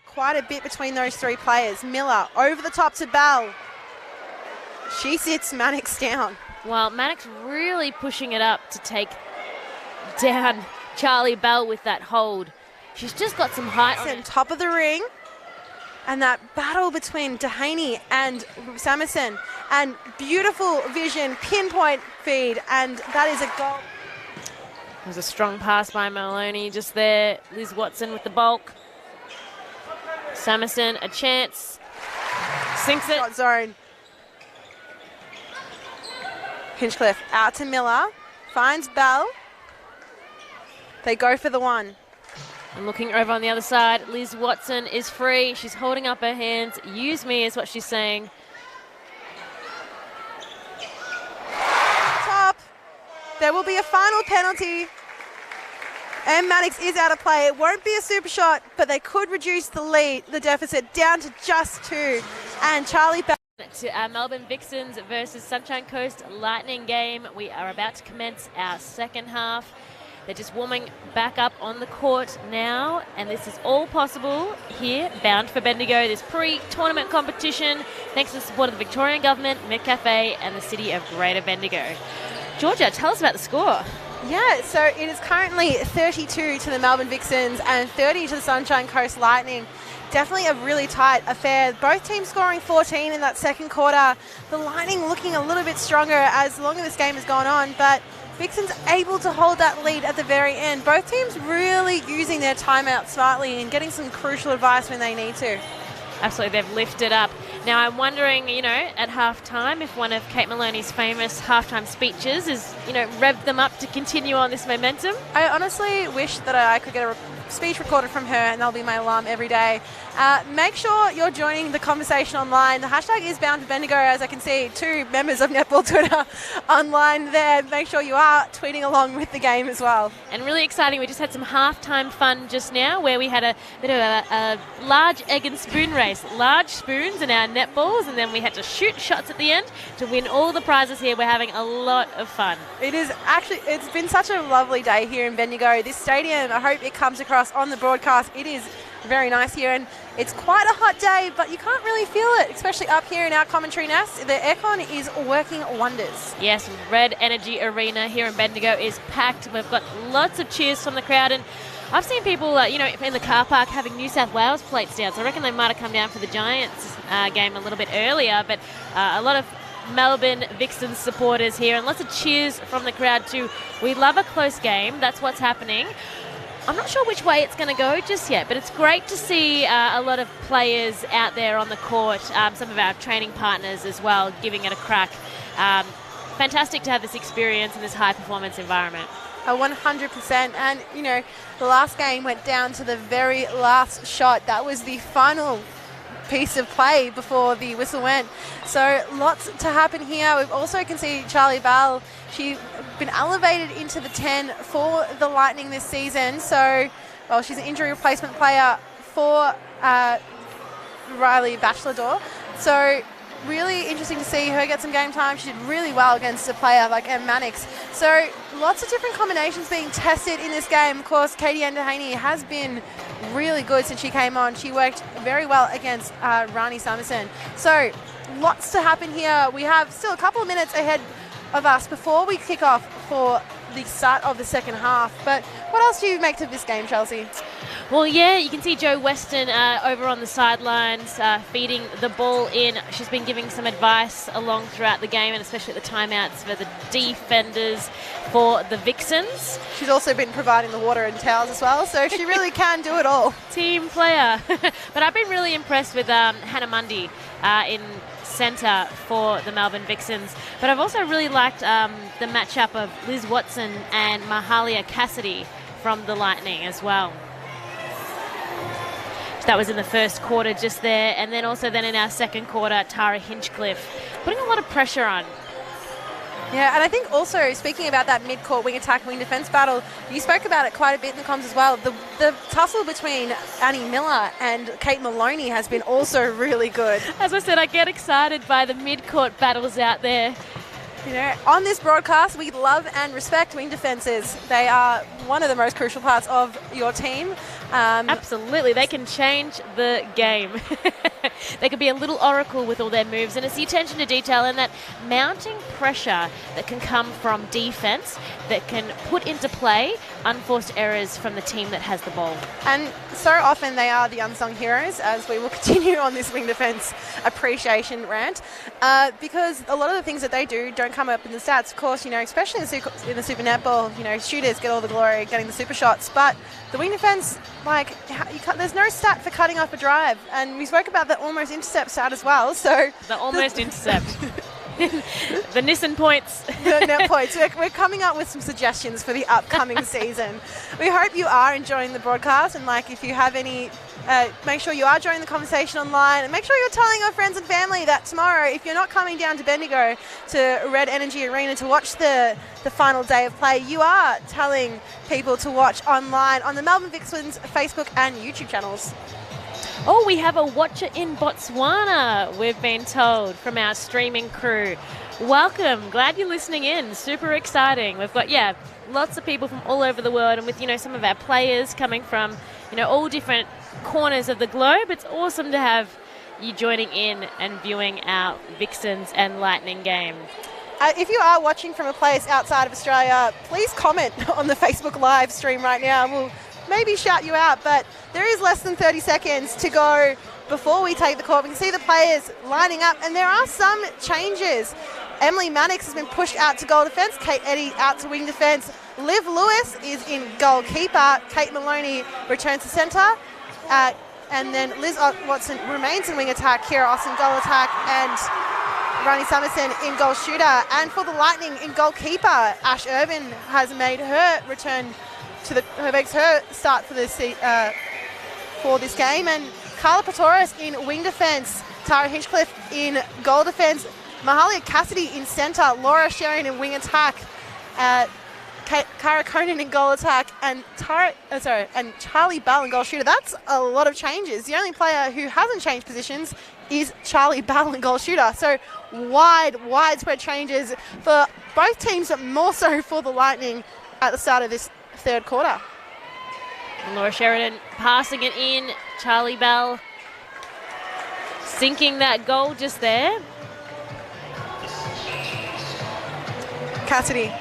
Speaker 2: Quite a bit between those three players. Miller over the top to Bell. She sits Mannix down.
Speaker 1: Well, Mannix really pushing it up to take down Charlie Bell with that hold. She's just got some height on
Speaker 2: And
Speaker 1: it.
Speaker 2: top of the ring. And that battle between Dehaney and Samuelson, and beautiful vision, pinpoint feed, and that is a goal.
Speaker 1: It was a strong pass by Maloney just there. Liz Watson with the bulk. Samuelson, a chance. Sinks it.
Speaker 2: Shot zone. Hinchcliffe out to Miller. Finds Bell. They go for the one.
Speaker 1: And looking over on the other side, Liz Watson is free. She's holding up her hands. Use me is what she's saying.
Speaker 2: Top. There will be a final penalty. And Mannix is out of play. It won't be a super shot, but they could reduce the deficit down to just 2. And Charlie Bell.
Speaker 1: To our Melbourne Vixens versus Sunshine Coast Lightning game. We are about to commence our second half. They're just warming back up on the court now, and this is all possible here, bound for Bendigo, this pre-tournament competition, thanks to the support of the Victorian Government, McCafe, and the City of Greater Bendigo. Georgia, tell us about the score.
Speaker 2: Yeah, so it is currently 32 to the Melbourne Vixens and 30 to the Sunshine Coast Lightning. Definitely a really tight affair. Both teams scoring 14 in that second quarter. The Lightning looking a little bit stronger as long as this game has gone on, but Vixens able to hold that lead at the very end. Both teams really using their timeout smartly and getting some crucial advice when they need to.
Speaker 1: Absolutely, they've lifted up. Now, I'm wondering, at halftime, if one of Kate Maloney's famous halftime speeches is, revved them up to continue on this momentum.
Speaker 2: I honestly wish that I could get a speech recorded from her, and that'll be my alarm every day. Make sure you're joining the conversation online. The hashtag is bound for Bendigo, as I can see 2 members of Netball Twitter online there. Make sure you are tweeting along with the game as well.
Speaker 1: And really exciting, we just had some halftime fun just now where we had a bit of a large egg and spoon race. Large spoons and our netballs, and then we had to shoot shots at the end to win all the prizes here. We're having a lot of fun.
Speaker 2: It's been such a lovely day here in Bendigo. This stadium, I hope it comes across on the broadcast. It is very nice here, and it's quite a hot day, but you can't really feel it, especially up here in our commentary nest. The aircon is working wonders.
Speaker 1: Yes, Red Energy Arena here in Bendigo is packed. We've got lots of cheers from the crowd, and I've seen people, in the car park having New South Wales plates down, so I reckon they might have come down for the Giants game a little bit earlier, but a lot of Melbourne Vixens supporters here, and lots of cheers from the crowd too. We love a close game. That's what's happening. I'm not sure which way it's going to go just yet, but it's great to see a lot of players out there on the court, some of our training partners as well, giving it a crack. Fantastic to have this experience in this high-performance environment.
Speaker 2: 100%. And, the last game went down to the very last shot. That was the final piece of play before the whistle went. So lots to happen here. We've also can see Charlie Bell. She's been elevated into the 10 for the Lightning this season. So, she's an injury replacement player for Riley Bachelor. So really interesting to see her get some game time. She did really well against a player like Em Mannix. So lots of different combinations being tested in this game. Of course, Katie Dehaney has been really good since she came on. She worked very well against Rani Samuelson. So lots to happen here. We have still a couple of minutes ahead of us before we kick off for the start of the second half. But what else do you make of this game, Chelsea?
Speaker 1: Well, yeah, you can see Jo Weston over on the sidelines feeding the ball in. She's been giving some advice along throughout the game, and especially at the timeouts for the defenders for the Vixens.
Speaker 2: She's also been providing the water and towels as well, so she really can do it all.
Speaker 1: Team player. But I've been really impressed with Hannah Mundy in centre for the Melbourne Vixens. But I've also really liked the matchup of Liz Watson and Mahalia Cassidy from the Lightning as well. That was in the first quarter just there, and then also in our second quarter, Tara Hinchcliffe putting a lot of pressure on.
Speaker 2: Yeah, and I think also, speaking about that mid-court wing attack, wing defence battle, you spoke about it quite a bit in the comms as well. The tussle between Annie Miller and Kate Maloney has been also really good.
Speaker 1: As I said, I get excited by the mid-court battles out there.
Speaker 2: On this broadcast, we love and respect wing defences. They are one of the most crucial parts of your team.
Speaker 1: Absolutely, they can change the game. They could be a little oracle with all their moves, and it's the attention to detail and that mounting pressure that can come from defense that can put into play unforced errors from the team that has the ball.
Speaker 2: And so often they are the unsung heroes, as we will continue on this wing defence appreciation rant, because a lot of the things that they do don't come up in the stats. Of course, especially in the Super Netball, shooters get all the glory getting the super shots, but the wing defence, there's no stat for cutting off a drive, and we spoke about the almost intercept stat as well. So
Speaker 1: the almost intercept. The Nissan points.
Speaker 2: The net points. We're coming up with some suggestions for the upcoming season. We hope you are enjoying the broadcast, and if you have any, make sure you are joining the conversation online, and make sure you're telling your friends and family that tomorrow, if you're not coming down to Bendigo to Red Energy Arena to watch the final day of play, you are telling people to watch online on the Melbourne Vixens Facebook and YouTube channels.
Speaker 1: Oh, we have a watcher in Botswana, we've been told, from our streaming crew. Welcome. Glad you're listening in. Super exciting. We've got, lots of people from all over the world, and with, some of our players coming from, all different corners of the globe. It's awesome to have you joining in and viewing our Vixens and Lightning game.
Speaker 2: If you are watching from a place outside of Australia, please comment on the Facebook live stream right now. We'll maybe shout you out, but there is less than 30 seconds to go before we take the court. We can see the players lining up, and there are some changes. Emily Mannix has been pushed out to goal defence, Kate Eddy out to wing defence, Liv Lewis is in goalkeeper, Kate Maloney returns to centre, and then Liz Watson remains in wing attack, Kira Austin goal attack, and Ronnie Summerson in goal shooter. And for the Lightning in goalkeeper, Ash Irvin has made her return makes her start for this game, and Carla Patoris in wing defence, Tara Hinchcliffe in goal defence, Mahalia Cassidy in centre, Laura Sherian in wing attack, Cara Conan in goal attack, and Charlie Bell in goal shooter. That's a lot of changes. The only player who hasn't changed positions is Charlie Bell in goal shooter. So widespread changes for both teams, but more so for the Lightning at the start of this third quarter.
Speaker 1: Laura Sheridan passing it in. Charlie Bell sinking that goal just there.
Speaker 2: Cassidy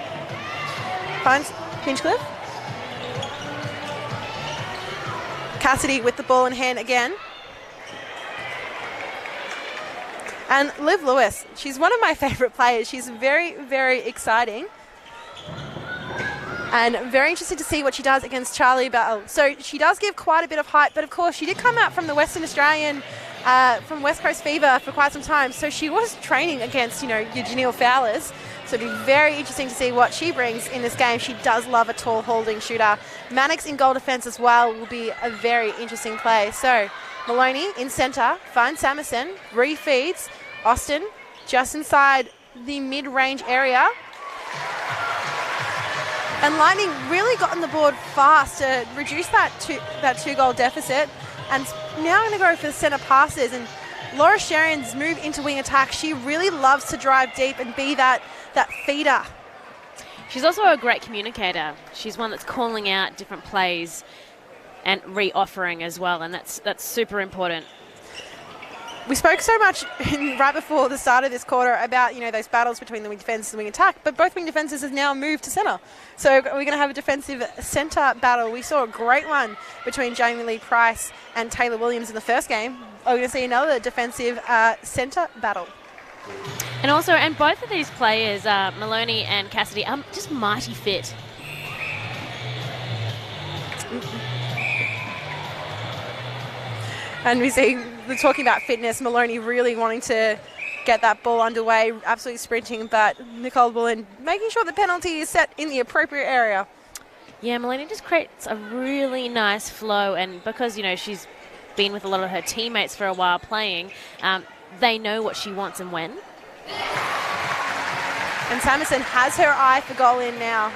Speaker 2: finds Hinchcliffe. Cassidy with the ball in hand again. And Liv Lewis, she's one of my favourite players. She's very, very exciting. And very interested to see what she does against Charlie Bell. So she does give quite a bit of height, but of course she did come out from the Western Australian, from West Coast Fever for quite some time. So she was training against, your Janelle Fowlers. So it'll be very interesting to see what she brings in this game. She does love a tall holding shooter. Mannix in goal defence as well will be a very interesting play. So Maloney in centre, finds Samuelson, refeeds Austin just inside the mid-range area. And Lightning really got on the board fast to reduce that two-goal deficit. And now I'm going to go for the centre passes. And Laura Sherian's move into wing attack, she really loves to drive deep and be that feeder.
Speaker 1: She's also a great communicator. She's one that's calling out different plays and re-offering as well, and that's super important.
Speaker 2: We spoke so much right before the start of this quarter about, those battles between the wing defence and wing attack, but both wing defences have now moved to centre. So we're going to have a defensive centre battle. We saw a great one between Jamie Lee Price and Taylor Williams in the first game. We're going to see another defensive centre battle.
Speaker 1: And both of these players, Maloney and Cassidy, are just mighty fit.
Speaker 2: And we see, we're talking about fitness, Maloney really wanting to get that ball underway, absolutely sprinting, but Nicole Bullen making sure the penalty is set in the appropriate area.
Speaker 1: Yeah, Maloney just creates a really nice flow, and because, she's been with a lot of her teammates for a while playing, they know what she wants and when.
Speaker 2: And Samuelson has her eye for goal in now.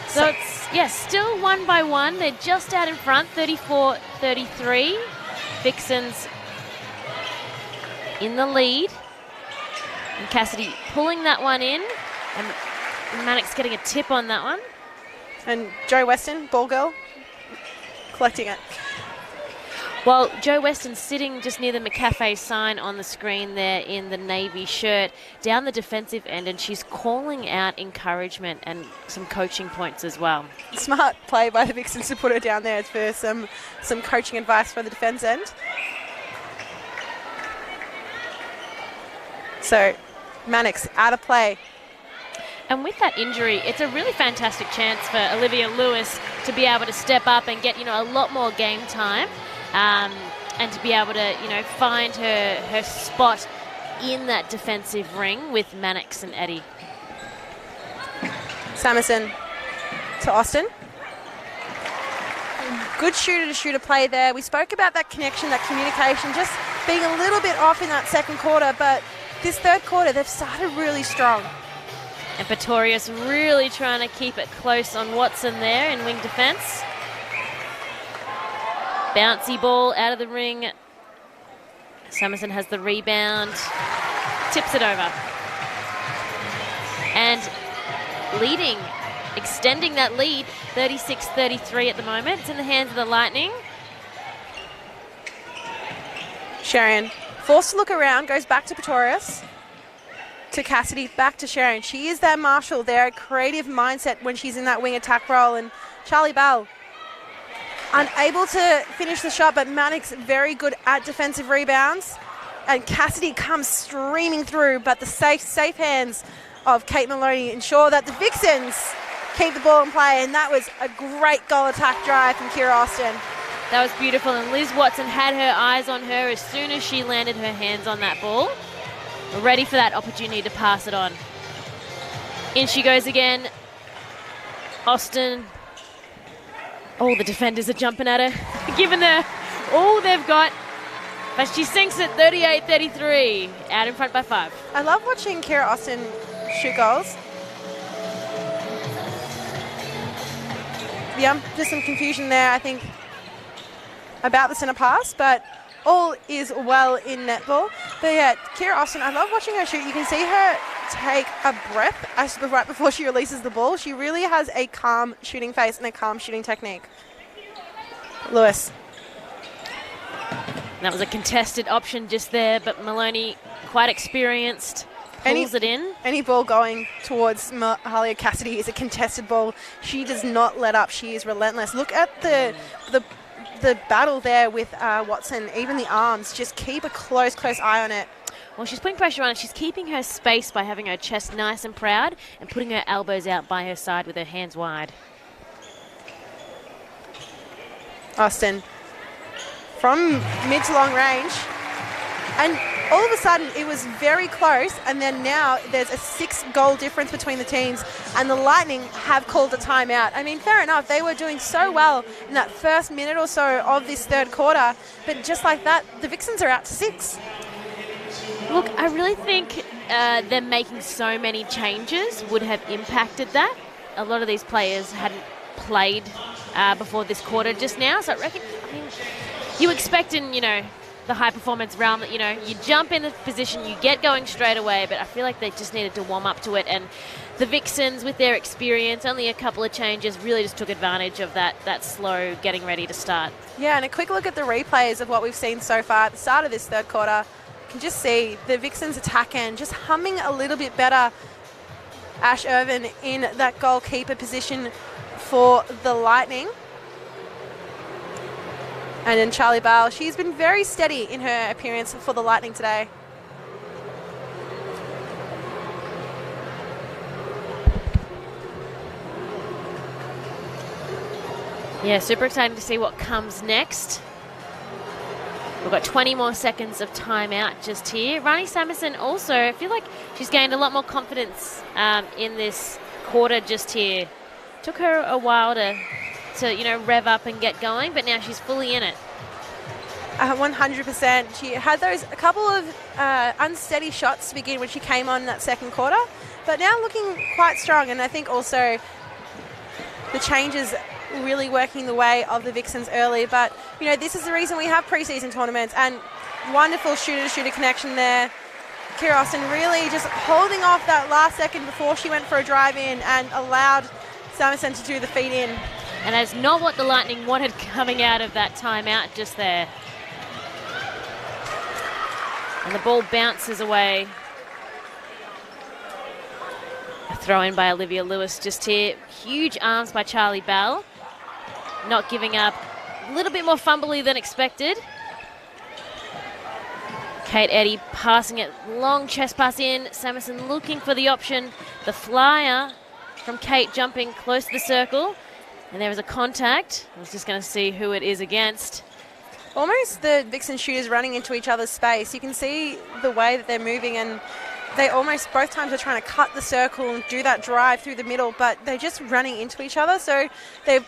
Speaker 1: So it's, still 1 by 1. They're just out in front, 34-33. Vixens in the lead. And Cassidy pulling that one in. And Mannix getting a tip on that one.
Speaker 2: And Jo Weston, ball girl, collecting it.
Speaker 1: Well, Joe Weston's sitting just near the McCafe sign on the screen there in the navy shirt down the defensive end, and she's calling out encouragement and some coaching points as well.
Speaker 2: Smart play by the Vixens to put her down there for some coaching advice for the defence end. So, Mannix out of play.
Speaker 1: And with that injury, it's a really fantastic chance for Olivia Lewis to be able to step up and get, a lot more game time, and to be able to, find her spot in that defensive ring with Mannix and Eddie.
Speaker 2: Samuelson to Austin. Good shooter-to-shooter play there. We spoke about that connection, that communication, just being a little bit off in that second quarter, but this third quarter, they've started really strong.
Speaker 1: And Pretorius really trying to keep it close on Watson there in wing defence. Bouncy ball out of the ring. Samuelson has the rebound. Tips it over. And leading, extending that lead, 36-33 at the moment. It's in the hands of the Lightning.
Speaker 2: Sherian forced to look around, goes back to Pretorius. To Cassidy, back to Sharon. She is that marshal there, creative mindset when she's in that wing attack role. And Charlie Bell, unable to finish the shot, but Mannix very good at defensive rebounds. And Cassidy comes streaming through, but the safe hands of Kate Maloney ensure that the Vixens keep the ball in play. And that was a great goal attack drive from Kira Austin.
Speaker 1: That was beautiful, and Liz Watson had her eyes on her as soon as she landed her hands on that ball. Ready for that opportunity to pass it on. In she goes again. Austin. Oh, the defenders are jumping at her, giving her all they've got. But she sinks it 38-33, out in front by 5.
Speaker 2: I love watching Kira Austin shoot goals. Yeah, just some confusion there, I think, about the centre pass, but all is well in netball. But yeah, Kira Austin, I love watching her shoot. You can see her take a breath right before she releases the ball. She really has a calm shooting face and a calm shooting technique. Lewis.
Speaker 1: That was a contested option just there, but Maloney, quite experienced, pulls it in.
Speaker 2: Any ball going towards Mahalia Cassidy is a contested ball. She does not let up. She is relentless. Look at the battle there with Watson, even the arms, just keep a close eye on it.
Speaker 1: Well, she's putting pressure on it. She's keeping her space by having her chest nice and proud and putting her elbows out by her side with her hands wide.
Speaker 2: Austin from mid to long range. And all of a sudden, it was very close, and then now there's a 6-goal difference between the teams, and the Lightning have called a timeout. I mean, fair enough, they were doing so well in that first minute or so of this third quarter, but just like that, the Vixens are out to 6.
Speaker 1: Look, I really think them making so many changes would have impacted that. A lot of these players hadn't played before this quarter just now, so I reckon, you expect in, the high-performance realm that, you jump in the position, you get going straight away, but I feel like they just needed to warm up to it, and the Vixens, with their experience, only a couple of changes, really just took advantage of that slow getting ready to start.
Speaker 2: Yeah, and a quick look at the replays of what we've seen so far at the start of this third quarter. You can just see the Vixens attack end just humming a little bit better. Ash Irvin in that goalkeeper position for the Lightning. And then Charlie Bale, she's been very steady in her appearance for the Lightning today.
Speaker 1: Yeah, super exciting to see what comes next. We've got 20 more seconds of timeout just here. Rani Samuelson also, I feel like she's gained a lot more confidence in this quarter just here. Took her a while to rev up and get going, but now she's fully in it.
Speaker 2: 100%. She had a couple of unsteady shots to begin when she came on in that second quarter, but now looking quite strong, and I think also the changes really working the way of the Vixens early. But, this is the reason we have preseason tournaments, and wonderful shooter-to-shooter connection there. Kira Austin really just holding off that last second before she went for a drive in and allowed Samuelson to do the feed in.
Speaker 1: And that's not what the Lightning wanted coming out of that timeout just there. And the ball bounces away. A throw in by Olivia Lewis just here. Huge arms by Charlie Bell. Not giving up. A little bit more fumbly than expected. Kate Eddy passing it. Long chest pass in. Samuelson looking for the option. The flyer from Kate jumping close to the circle. And there was a contact. I was just going to see who it is against.
Speaker 2: Almost the Vixen shooters running into each other's space. You can see the way that they're moving, and they almost both times are trying to cut the circle and do that drive through the middle, but they're just running into each other. So they've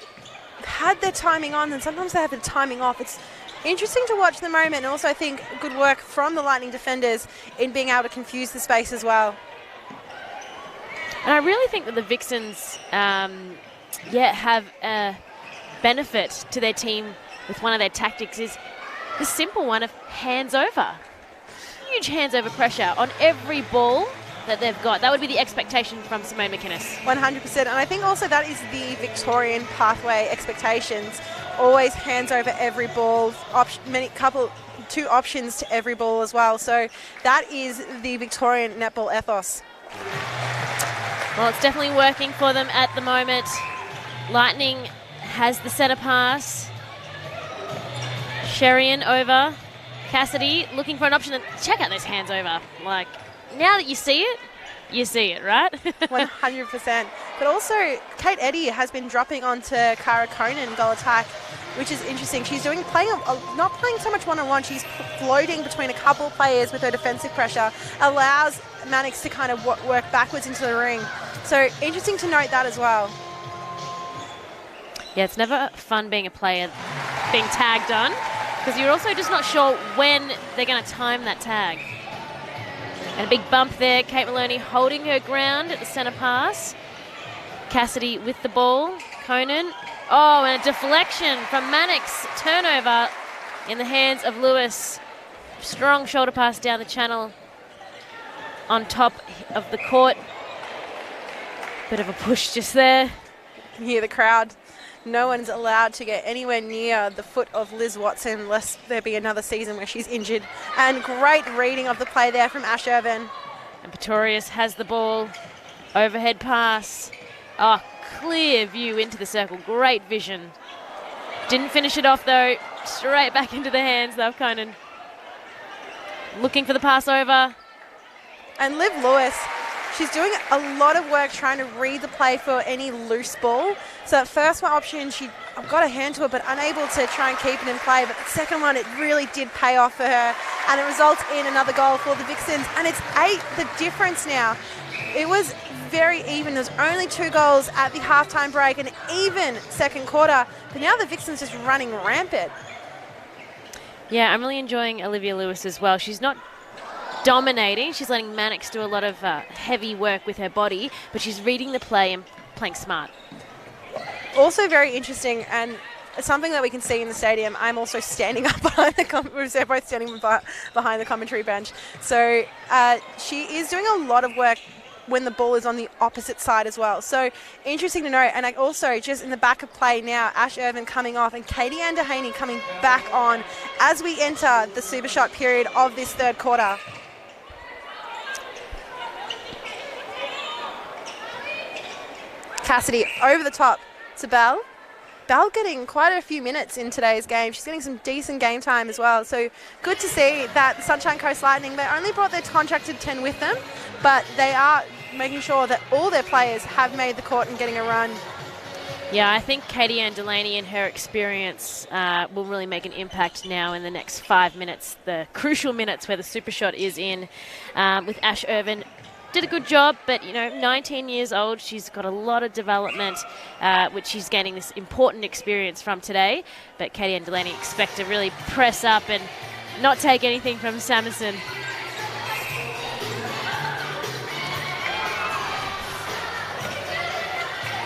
Speaker 2: had their timing on, and sometimes they have their timing off. It's interesting to watch the moment, and also I think good work from the Lightning defenders in being able to confuse the space as well.
Speaker 1: And I really think that the Vixens have a benefit to their team with one of their tactics is the simple one of hands over. Huge hands over pressure on every ball that they've got. That would be the expectation from Simone McInnes.
Speaker 2: 100%. And I think also that is the Victorian pathway expectations. Always hands over every ball, two options to every ball as well. So that is the Victorian netball ethos.
Speaker 1: Well, it's definitely working for them at the moment. Lightning has the centre pass. Sherian over. Cassidy looking for an option. And check out those hands over. Like, now that you see it, right?
Speaker 2: 100%. But also, Kate Eddy has been dropping onto Cara Conan goal attack, which is interesting. She's not playing so much one-on-one. She's floating between a couple of players with her defensive pressure, allows Mannix to kind of work backwards into the ring. So interesting to note that as well.
Speaker 1: Yeah, it's never fun being a player being tagged on, because you're also just not sure when they're going to time that tag. And a big bump there. Kate Maloney holding her ground at the centre pass. Cassidy with the ball. Conan. Oh, and a deflection from Mannix. Turnover in the hands of Lewis. Strong shoulder pass down the channel on top of the court. Bit of a push just there.
Speaker 2: You can hear the crowd. No one's allowed to get anywhere near the foot of Liz Watson lest there be another season where she's injured. And great reading of the play there from Ash Irvin.
Speaker 1: And Pretorius has the ball. Overhead pass. Oh, clear view into the circle. Great vision. Didn't finish it off though. Straight back into the hands of Conan. Looking for the pass over.
Speaker 2: And Liv Lewis, she's doing a lot of work trying to read the play for any loose ball. So that first one option, she got a hand to it, but unable to try and keep it in play. But the second one, it really did pay off for her. And it results in another goal for the Vixens. And it's 8, the difference now. It was very even. There's only 2 goals at the halftime break, an even second quarter. But now the Vixens just running rampant.
Speaker 1: Yeah, I'm really enjoying Olivia Lewis as well. She's not dominating. She's letting Mannix do a lot of heavy work with her body, but she's reading the play and playing smart.
Speaker 2: Also very interesting, and something that we can see in the stadium. I'm also standing up behind we're both standing behind the commentary bench. So she is doing a lot of work when the ball is on the opposite side as well. So interesting to note. And also just in the back of play now, Ash Irvin coming off and Katie Anderhaney coming back on as we enter the super shot period of this third quarter. Cassidy over the top to Bell. Bell getting quite a few minutes in today's game. She's getting some decent game time as well. So good to see that the Sunshine Coast Lightning, they only brought their contracted 10 with them, but they are making sure that all their players have made the court and getting a run.
Speaker 1: Yeah, I think Katie Ann Delaney and her experience will really make an impact now in the next 5 minutes, the crucial minutes where the super shot is in, with Ash Irvin. Did a good job, but 19 years old, she's got a lot of development, which she's gaining this important experience from today. But Katie and Delaney expect to really press up and not take anything from Samuelson.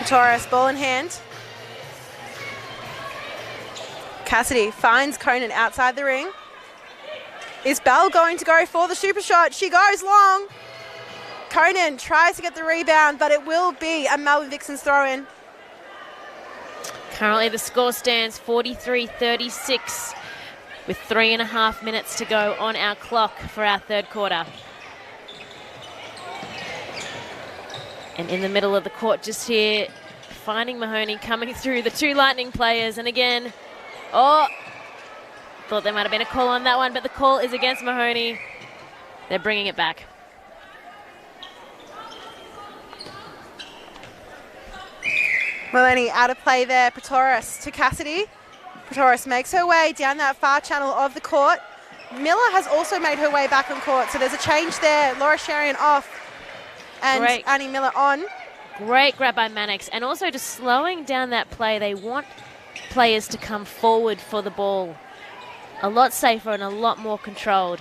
Speaker 2: Torres, ball in hand. Cassidy finds Conan outside the ring. Is Bell going to go for the super shot? She goes long. Conan tries to get the rebound, but it will be a Melbourne Vixens throw-in.
Speaker 1: Currently the score stands 43-36 with 3.5 minutes to go on our clock for our third quarter. And in the middle of the court just here, finding Mahoney coming through the two Lightning players. And again, thought there might have been a call on that one, but the call is against Mahoney. They're bringing it back.
Speaker 2: Maloney out of play there. Pretorius to Cassidy. Pretorius makes her way down that far channel of the court. Miller has also made her way back on court, so there's a change there. Laura Sherian off and Annie Miller on.
Speaker 1: Great grab by Mannix, and also just slowing down that play. They want players to come forward for the ball. A lot safer and a lot more controlled.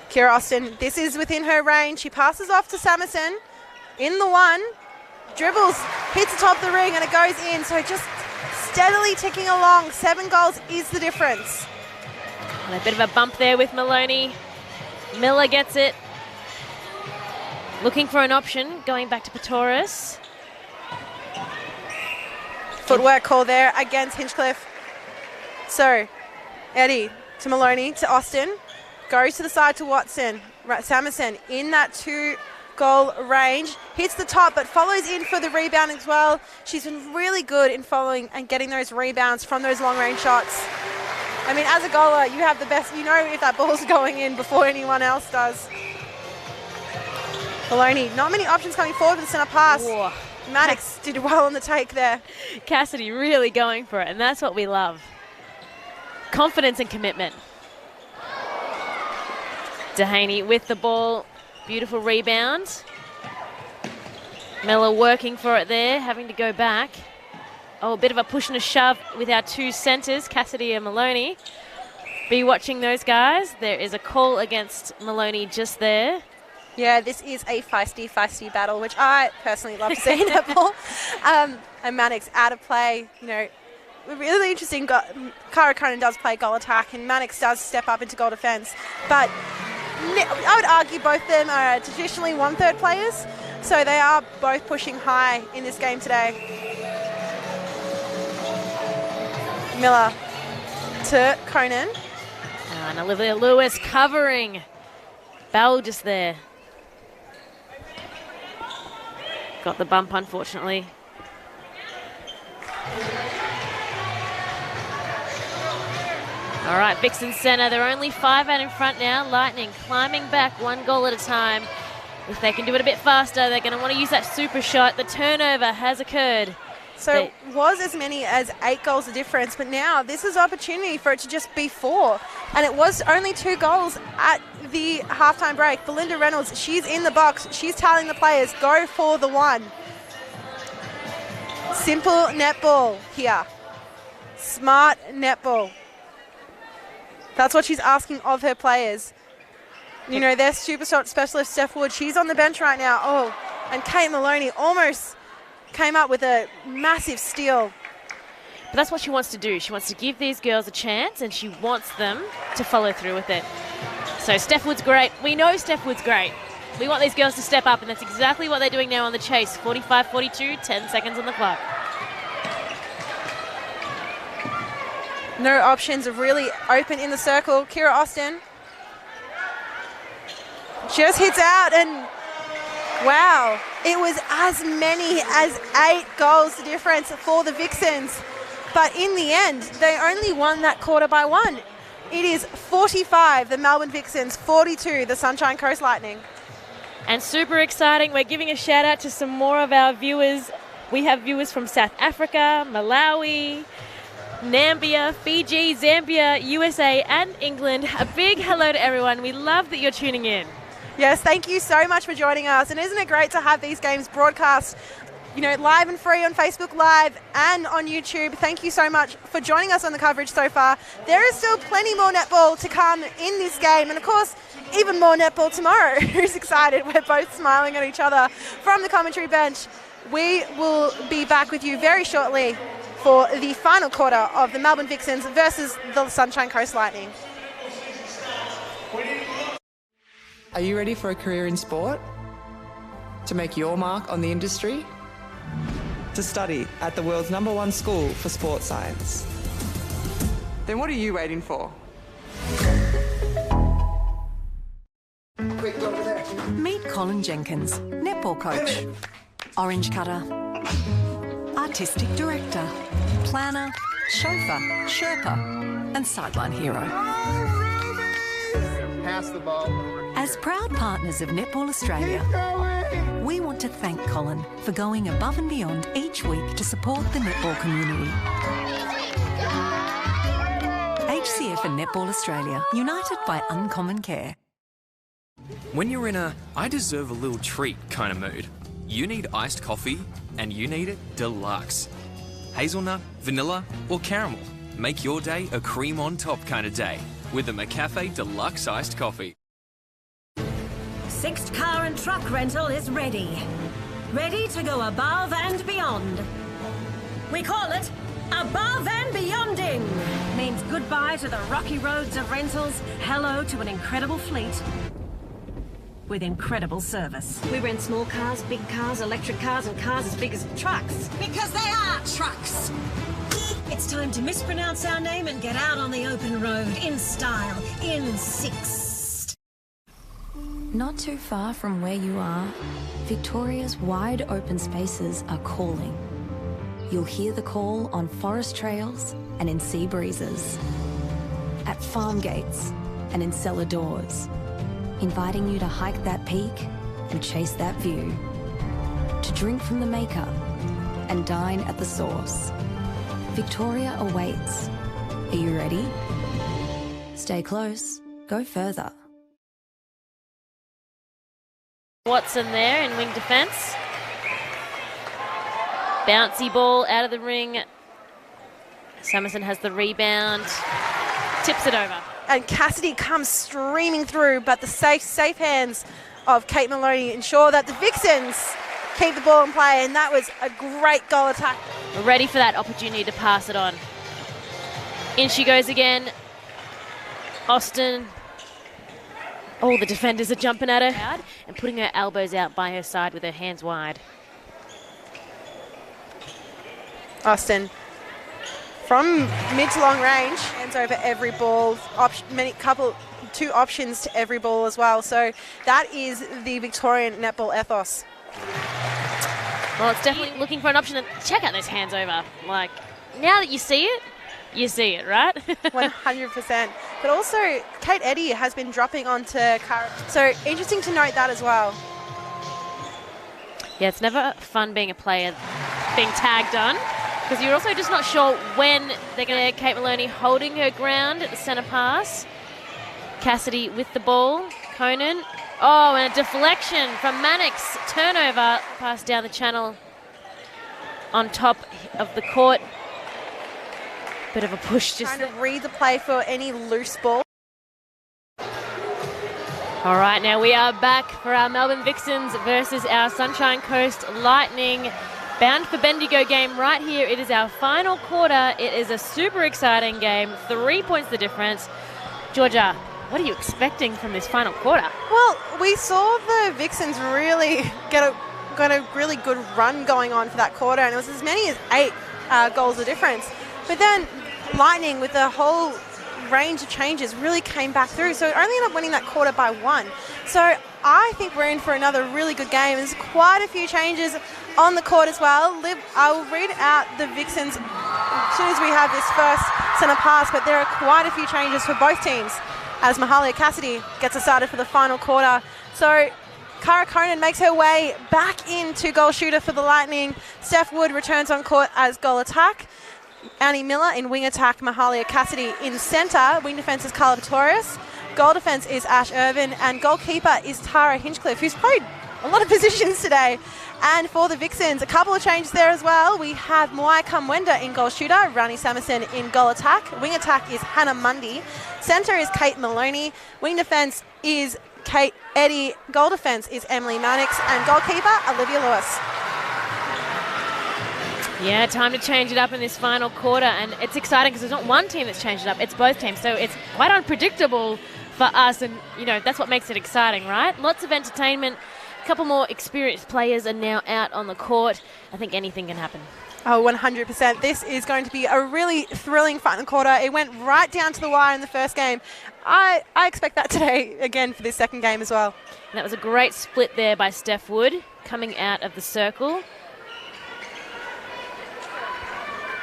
Speaker 2: Kira Austin, this is within her range. She passes off to Samuelson in the one. Dribbles, hits the top of the ring, and it goes in. So just steadily ticking along. 7 goals is the difference.
Speaker 1: And a bit of a bump there with Maloney. Miller gets it. Looking for an option, going back to Pretorius.
Speaker 2: Footwork call there against Hinchcliffe. So, Eddie to Maloney to Austin. Goes to the side to Watson. Samuelson in that 2-goal range. Hits the top, but follows in for the rebound as well. She's been really good in following and getting those rebounds from those long-range shots. I mean, as a goaler, you have the best. You know if that ball's going in before anyone else does. Maloney, not many options coming forward with the centre pass.
Speaker 1: Whoa.
Speaker 2: Maddox did well on the take there.
Speaker 1: Cassidy really going for it, and that's what we love. Confidence and commitment. Dehaney with the ball. Beautiful rebound. Miller working for it there, having to go back. Oh, a bit of a push and a shove with our two centres, Cassidy and Maloney. Be watching those guys. There is a call against Maloney just there.
Speaker 2: Yeah, this is a feisty battle, which I personally love to see in netball. And Mannix out of play, you know, really interesting. Cara Cronin does play goal attack, and Mannix does step up into goal defence. But I would argue both of them are traditionally 1/3 players, so they are both pushing high in this game today. Miller to Cronin.
Speaker 1: And Olivia Lewis covering. Bell just there. Got the bump, unfortunately. All right, Vixens Centre, they're only 5 out in front now. Lightning climbing back 1 goal at a time. If they can do it a bit faster, they're going to want to use that super shot. The turnover has occurred.
Speaker 2: So it was as many as 8 goals of difference, but now this is opportunity for it to just be 4. And it was only 2 goals at the halftime break. Belinda Reynolds, she's in the box. She's telling the players, go for the 1. Simple netball here. Smart netball. That's what she's asking of her players. You know, their super specialist, Steph Wood, she's on the bench right now. Oh, and Kate Maloney almost came up with a massive steal.
Speaker 1: But that's what she wants to do. She wants to give these girls a chance, and she wants them to follow through with it. So Steph Wood's great. We know Steph Wood's great. We want these girls to step up, and that's exactly what they're doing now on the chase. 45-42, 10 seconds on the clock.
Speaker 2: No options are really open in the circle. Kira Austin just hits out, and wow, it was as many as 8 goals difference for the Vixens. But in the end, they only won that quarter by 1. It is 45, the Melbourne Vixens, 42, the Sunshine Coast Lightning.
Speaker 1: And super exciting, we're giving a shout out to some more of our viewers. We have viewers from South Africa, Malawi, Namibia, Fiji, Zambia, USA and England. A big hello to everyone. We love that you're tuning in.
Speaker 2: Yes, thank you so much for joining us. And isn't it great to have these games broadcast, you know, live and free on Facebook Live and on YouTube. Thank you so much for joining us on the coverage so far. There is still plenty more netball to come in this game. And of course, even more netball tomorrow. Who's excited? We're both smiling at each other from the commentary bench. We will be back with you very shortly for the final quarter of the Melbourne Vixens versus the Sunshine Coast Lightning.
Speaker 3: Are you ready for a career in sport? To make your mark on the industry? To to study at the world's #1 school for sports science. Then what are you waiting for?
Speaker 5: Meet Colin Jenkins, netball coach, orange cutter, artistic director, planner, chauffeur, Sherpa, and sideline hero.
Speaker 9: Pass the ball.
Speaker 5: As proud partners of Netball Australia, we want to thank Colin for going above and beyond each week to support the netball community. HCF and Netball Australia, united by uncommon care.
Speaker 6: When you're in a I deserve a little treat kind of mood, you need iced coffee and you need it deluxe. Hazelnut, vanilla or caramel. Make your day a cream on top kind of day with a McCafe Deluxe Iced Coffee.
Speaker 7: Sixth car and truck rental is ready. Ready to go above and beyond. We call it Above and Beyonding. Means goodbye to the rocky roads of rentals, hello to an incredible fleet with incredible service.
Speaker 10: We rent small cars, big cars, electric cars, and cars as big as trucks.
Speaker 7: Because they are trucks. It's time to mispronounce our name and get out on the open road in style, in six.
Speaker 8: Not too far from where you are, Victoria's wide open spaces are calling. You'll hear the call on forest trails and in sea breezes, at farm gates and in cellar doors, inviting you to hike that peak and chase that view, to drink from the maker and dine at the source. Victoria awaits. Are you ready? Stay close. Go further.
Speaker 1: Watson there in wing defence. Bouncy ball out of the ring. Summerson has the rebound. Tips it over.
Speaker 2: And Cassidy comes streaming through, but the safe hands of Kate Maloney ensure that the Vixens keep the ball in play, and that was a great goal attack.
Speaker 1: Ready for that opportunity to pass it on. In she goes again. Austin. Oh, the defenders are jumping at her and putting her elbows out by her side with her hands wide.
Speaker 2: Austin, from mid to long range, hands over every ball, two options to every ball as well. So that is the Victorian netball ethos.
Speaker 1: Well, it's definitely looking for an option. And check out those hands over. Like, now that you see it, right?
Speaker 2: 100%. But also, Kate Eddy has been dropping onto Cara. So interesting to note that as well.
Speaker 1: Yeah, it's never fun being a player being tagged on, because you're also just not sure when they're going to. Kate Maloney holding her ground at the centre pass. Cassidy with the ball. Conan. Oh, and a deflection from Mannix. Turnover. Pass down the channel on top of the court. Bit of a push just
Speaker 2: trying to read the play for any loose ball.
Speaker 1: All right, now we are back for our Melbourne Vixens versus our Sunshine Coast Lightning. Bound for Bendigo game right here. It is our final quarter. It is a super exciting game. 3 points the difference. Georgia, what are you expecting from this final quarter?
Speaker 2: Well, we saw the Vixens really got a really good run going on for that quarter, and it was as many as 8 goals of difference. But then Lightning, with the whole range of changes, really came back through. So it only ended up winning that quarter by 1. So I think we're in for another really good game. There's quite a few changes on the court as well. Liv, I will read out the Vixens as soon as we have this first centre pass, but there are quite a few changes for both teams as Mahalia Cassidy gets us started for the final quarter. So Cara Conan makes her way back into goal shooter for the Lightning. Steph Wood returns on court as goal attack. Annie Miller in wing attack, Mahalia Cassidy in centre. Wing defence is Carla Pretorius. Goal defence is Ash Irvin. And goalkeeper is Tara Hinchcliffe, who's played a lot of positions today. And for the Vixens, a couple of changes there as well. We have Moai Kamwenda in goal shooter, Rani Samuson in goal attack. Wing attack is Hannah Mundy. Centre is Kate Maloney. Wing defence is Kate Eddy. Goal defence is Emily Mannix. And goalkeeper, Olivia Lewis.
Speaker 1: Yeah, time to change it up in this final quarter, and it's exciting because there's not one team that's changed it up, it's both teams, so it's quite unpredictable for us, and, you know, that's what makes it exciting, right? Lots of entertainment couple more experienced players are now out on the court. I think anything can happen.
Speaker 2: Oh, 100%. This is going to be a really thrilling final quarter. It went right down to the wire in the first game. I expect that today again for this second game as well.
Speaker 1: And that was a great split there by Steph Wood coming out of the circle.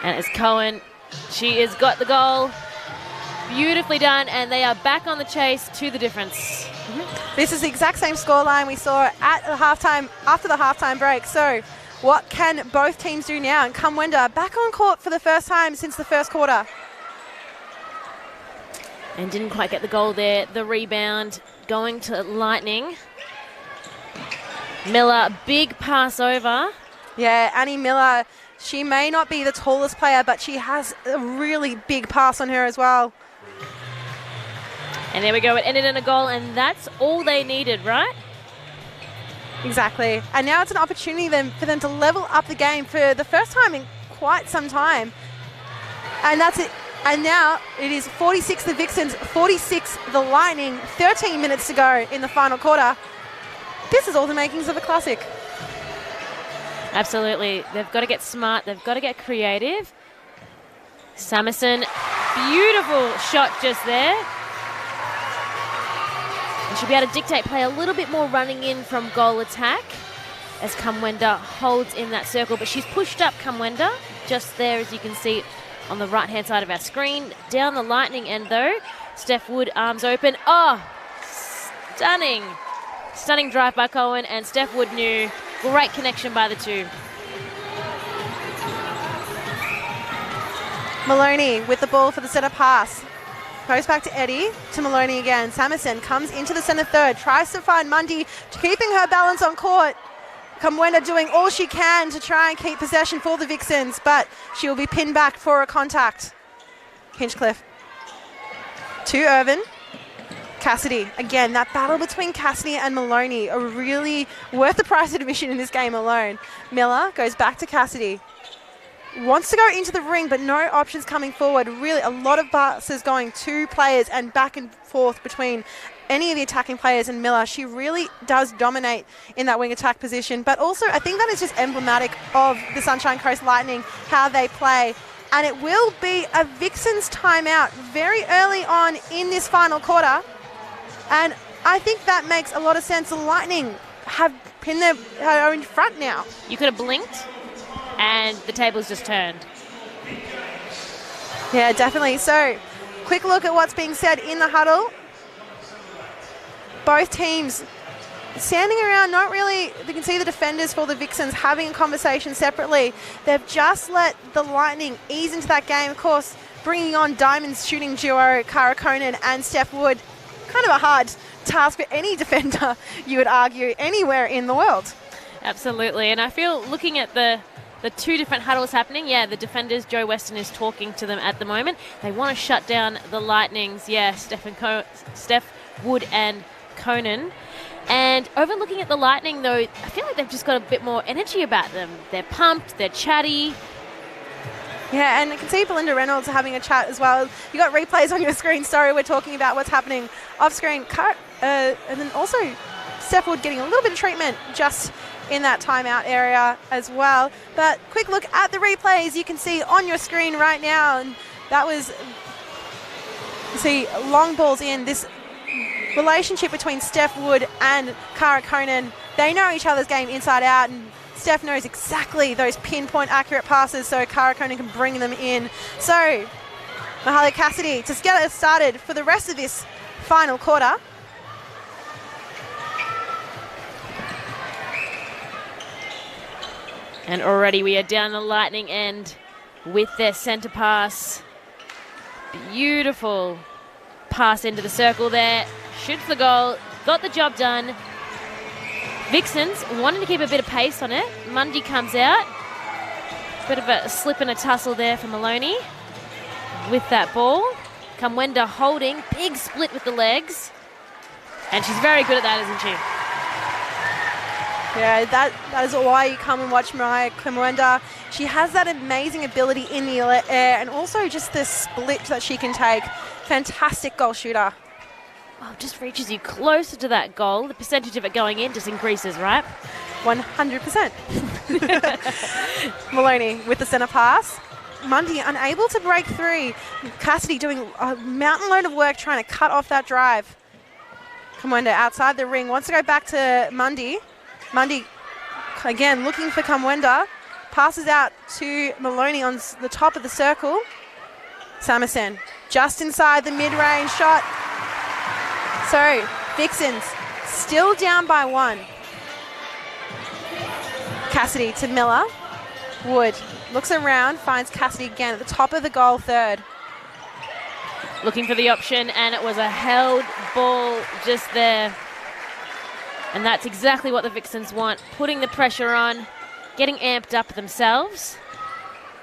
Speaker 1: And it's Cohen. She has got the goal. Beautifully done, and they are back on the chase to the difference.
Speaker 2: This is the exact same scoreline we saw at the halftime, after the halftime break. So what can both teams do now? And Kamwenda back on court for the first time since the first quarter.
Speaker 1: And didn't quite get the goal there. The rebound going to Lightning. Miller, big pass over.
Speaker 2: Yeah, Annie Miller, she may not be the tallest player, but she has a really big pass on her as well.
Speaker 1: And there we go. It ended in a goal, and that's all they needed, right?
Speaker 2: Exactly. And now it's an opportunity then for them to level up the game for the first time in quite some time. And that's it. And now it is 46 the Vixens, 46 the Lightning, 13 minutes to go in the final quarter. This is all the makings of a classic.
Speaker 1: Absolutely. They've got to get smart. They've got to get creative. Samuelson, beautiful shot just there. And she'll be able to dictate play a little bit more running in from goal attack as Kamwenda holds in that circle. But she's pushed up Kamwenda just there, as you can see on the right-hand side of our screen. Down the Lightning end, though. Steph Wood, arms open. Oh, stunning. Stunning drive by Cohen, and Steph Wood knew. Great connection by the two.
Speaker 2: Maloney with the ball for the centre pass. Goes back to Eddie, to Maloney again. Samuelson comes into the centre third, tries to find Mundy, keeping her balance on court. Kamwenda doing all she can to try and keep possession for the Vixens, but she will be pinned back for a contact. Hinchcliffe to Irvin. Cassidy, again, that battle between Cassidy and Maloney are really worth the price of admission in this game alone. Miller goes back to Cassidy. Wants to go into the ring, but no options coming forward. Really, a lot of passes going to players and back and forth between any of the attacking players and Miller. She really does dominate in that wing attack position. But also, I think that is just emblematic of the Sunshine Coast Lightning, how they play. And it will be a Vixens timeout very early on in this final quarter. And I think that makes a lot of sense. The Lightning have pinned are in front now.
Speaker 1: You could have blinked, and the table's just turned.
Speaker 2: Yeah, definitely. So, quick look at what's being said in the huddle. Both teams standing around, not really, you can see the defenders for the Vixens having a conversation separately. They've just let the Lightning ease into that game. Of course, bringing on Diamond's shooting duo, Cara Conan and Steph Wood. Kind of a hard task for any defender, you would argue, anywhere in the world.
Speaker 1: Absolutely. And I feel looking at the two different huddles happening, yeah, the defenders, Joe Weston is talking to them at the moment. They want to shut down the Lightnings, yeah, Steph Wood and Conan. And overlooking at the Lightning, though, I feel like they've just got a bit more energy about them. They're pumped, they're chatty.
Speaker 2: Yeah, and I can see Belinda Reynolds having a chat as well. You got replays on your screen. Sorry, we're talking about what's happening off screen. And then also Steph Wood getting a little bit of treatment just in that timeout area as well. But quick look at the replays you can see on your screen right now. And that was, you see, long balls in. This relationship between Steph Wood and Cara Conan, they know each other's game inside out, and Steph knows exactly those pinpoint accurate passes so Cara Conan can bring them in. So, Mahalia Cassidy to get us started for the rest of this final quarter.
Speaker 1: And already we are down the Lightning end with their centre pass. Beautiful pass into the circle there. Shoots the goal. Got the job done. Vixens wanting to keep a bit of pace on it. Mundy comes out. Bit of a slip and a tussle there for Maloney with that ball. Kamwenda holding. Big split with the legs. And she's very good at that, isn't she?
Speaker 2: Yeah, that is why you come and watch Mariah Kamwenda. She has that amazing ability in the air and also just the split that she can take. Fantastic goal shooter.
Speaker 1: just reaches you closer to that goal, the percentage of it going in just increases, right?
Speaker 2: 100%. Maloney with the centre pass. Mundy unable to break through. Cassidy doing a mountain load of work trying to cut off that drive. Kamwenda outside the ring, wants to go back to Mundy. Mundy again looking for Kamwenda. Passes out to Maloney on the top of the circle. Samuelson just inside the mid-range shot. So Vixens still down by 1. Cassidy to Miller. Wood looks around, finds Cassidy again at the top of the goal third.
Speaker 1: Looking for the option, and it was a held ball just there. And that's exactly what the Vixens want, putting the pressure on, getting amped up themselves.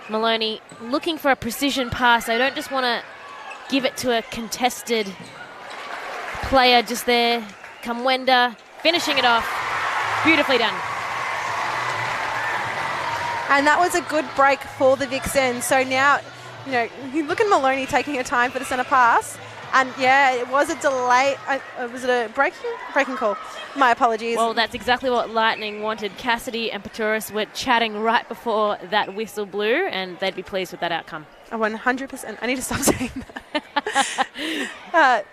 Speaker 1: Maloney looking for a precision pass. They don't just want to give it to a contested player just there. Kamwenda finishing it off. Beautifully done.
Speaker 2: And that was a good break for the Vixens. So now, you look at Maloney taking her time for the centre pass. And yeah, it was a delay. Was it a breaking call? My apologies.
Speaker 1: Well, that's exactly what Lightning wanted. Cassidy and Paturis were chatting right before that whistle blew, and they'd be pleased with that outcome.
Speaker 2: 100%. I need to stop saying that.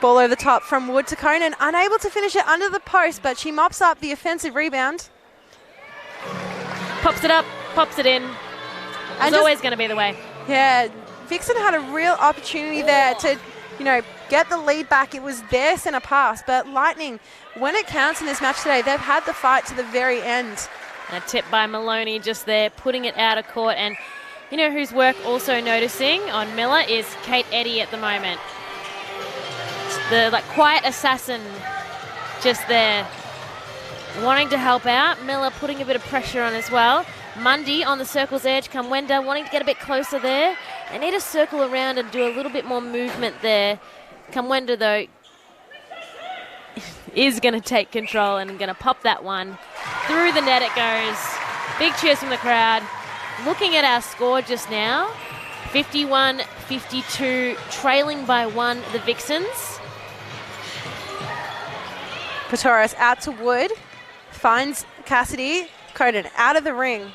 Speaker 2: Ball over the top from Wood to Conan. Unable to finish it under the post, but she mops up the offensive rebound.
Speaker 1: Pops it up, pops it in. It's always going to be the way.
Speaker 2: Yeah, Vixen had a real opportunity there to, get the lead back. It was their centre pass, but Lightning, when it counts in this match today, they've had the fight to the very end.
Speaker 1: A tip by Maloney just there, putting it out of court. And you know whose work also noticing on Miller is Kate Eddy at the moment. The quiet assassin just there, wanting to help out. Miller putting a bit of pressure on as well. Mundy on the circle's edge. Kamwenda wanting to get a bit closer there. They need to circle around and do a little bit more movement there. Kamwenda, though, is going to take control and going to pop that one. Through the net it goes. Big cheers from the crowd. Looking at our score just now, 51-52, trailing by 1, the Vixens.
Speaker 2: Patoris out to Wood. Finds Cassidy. Conan out of the ring.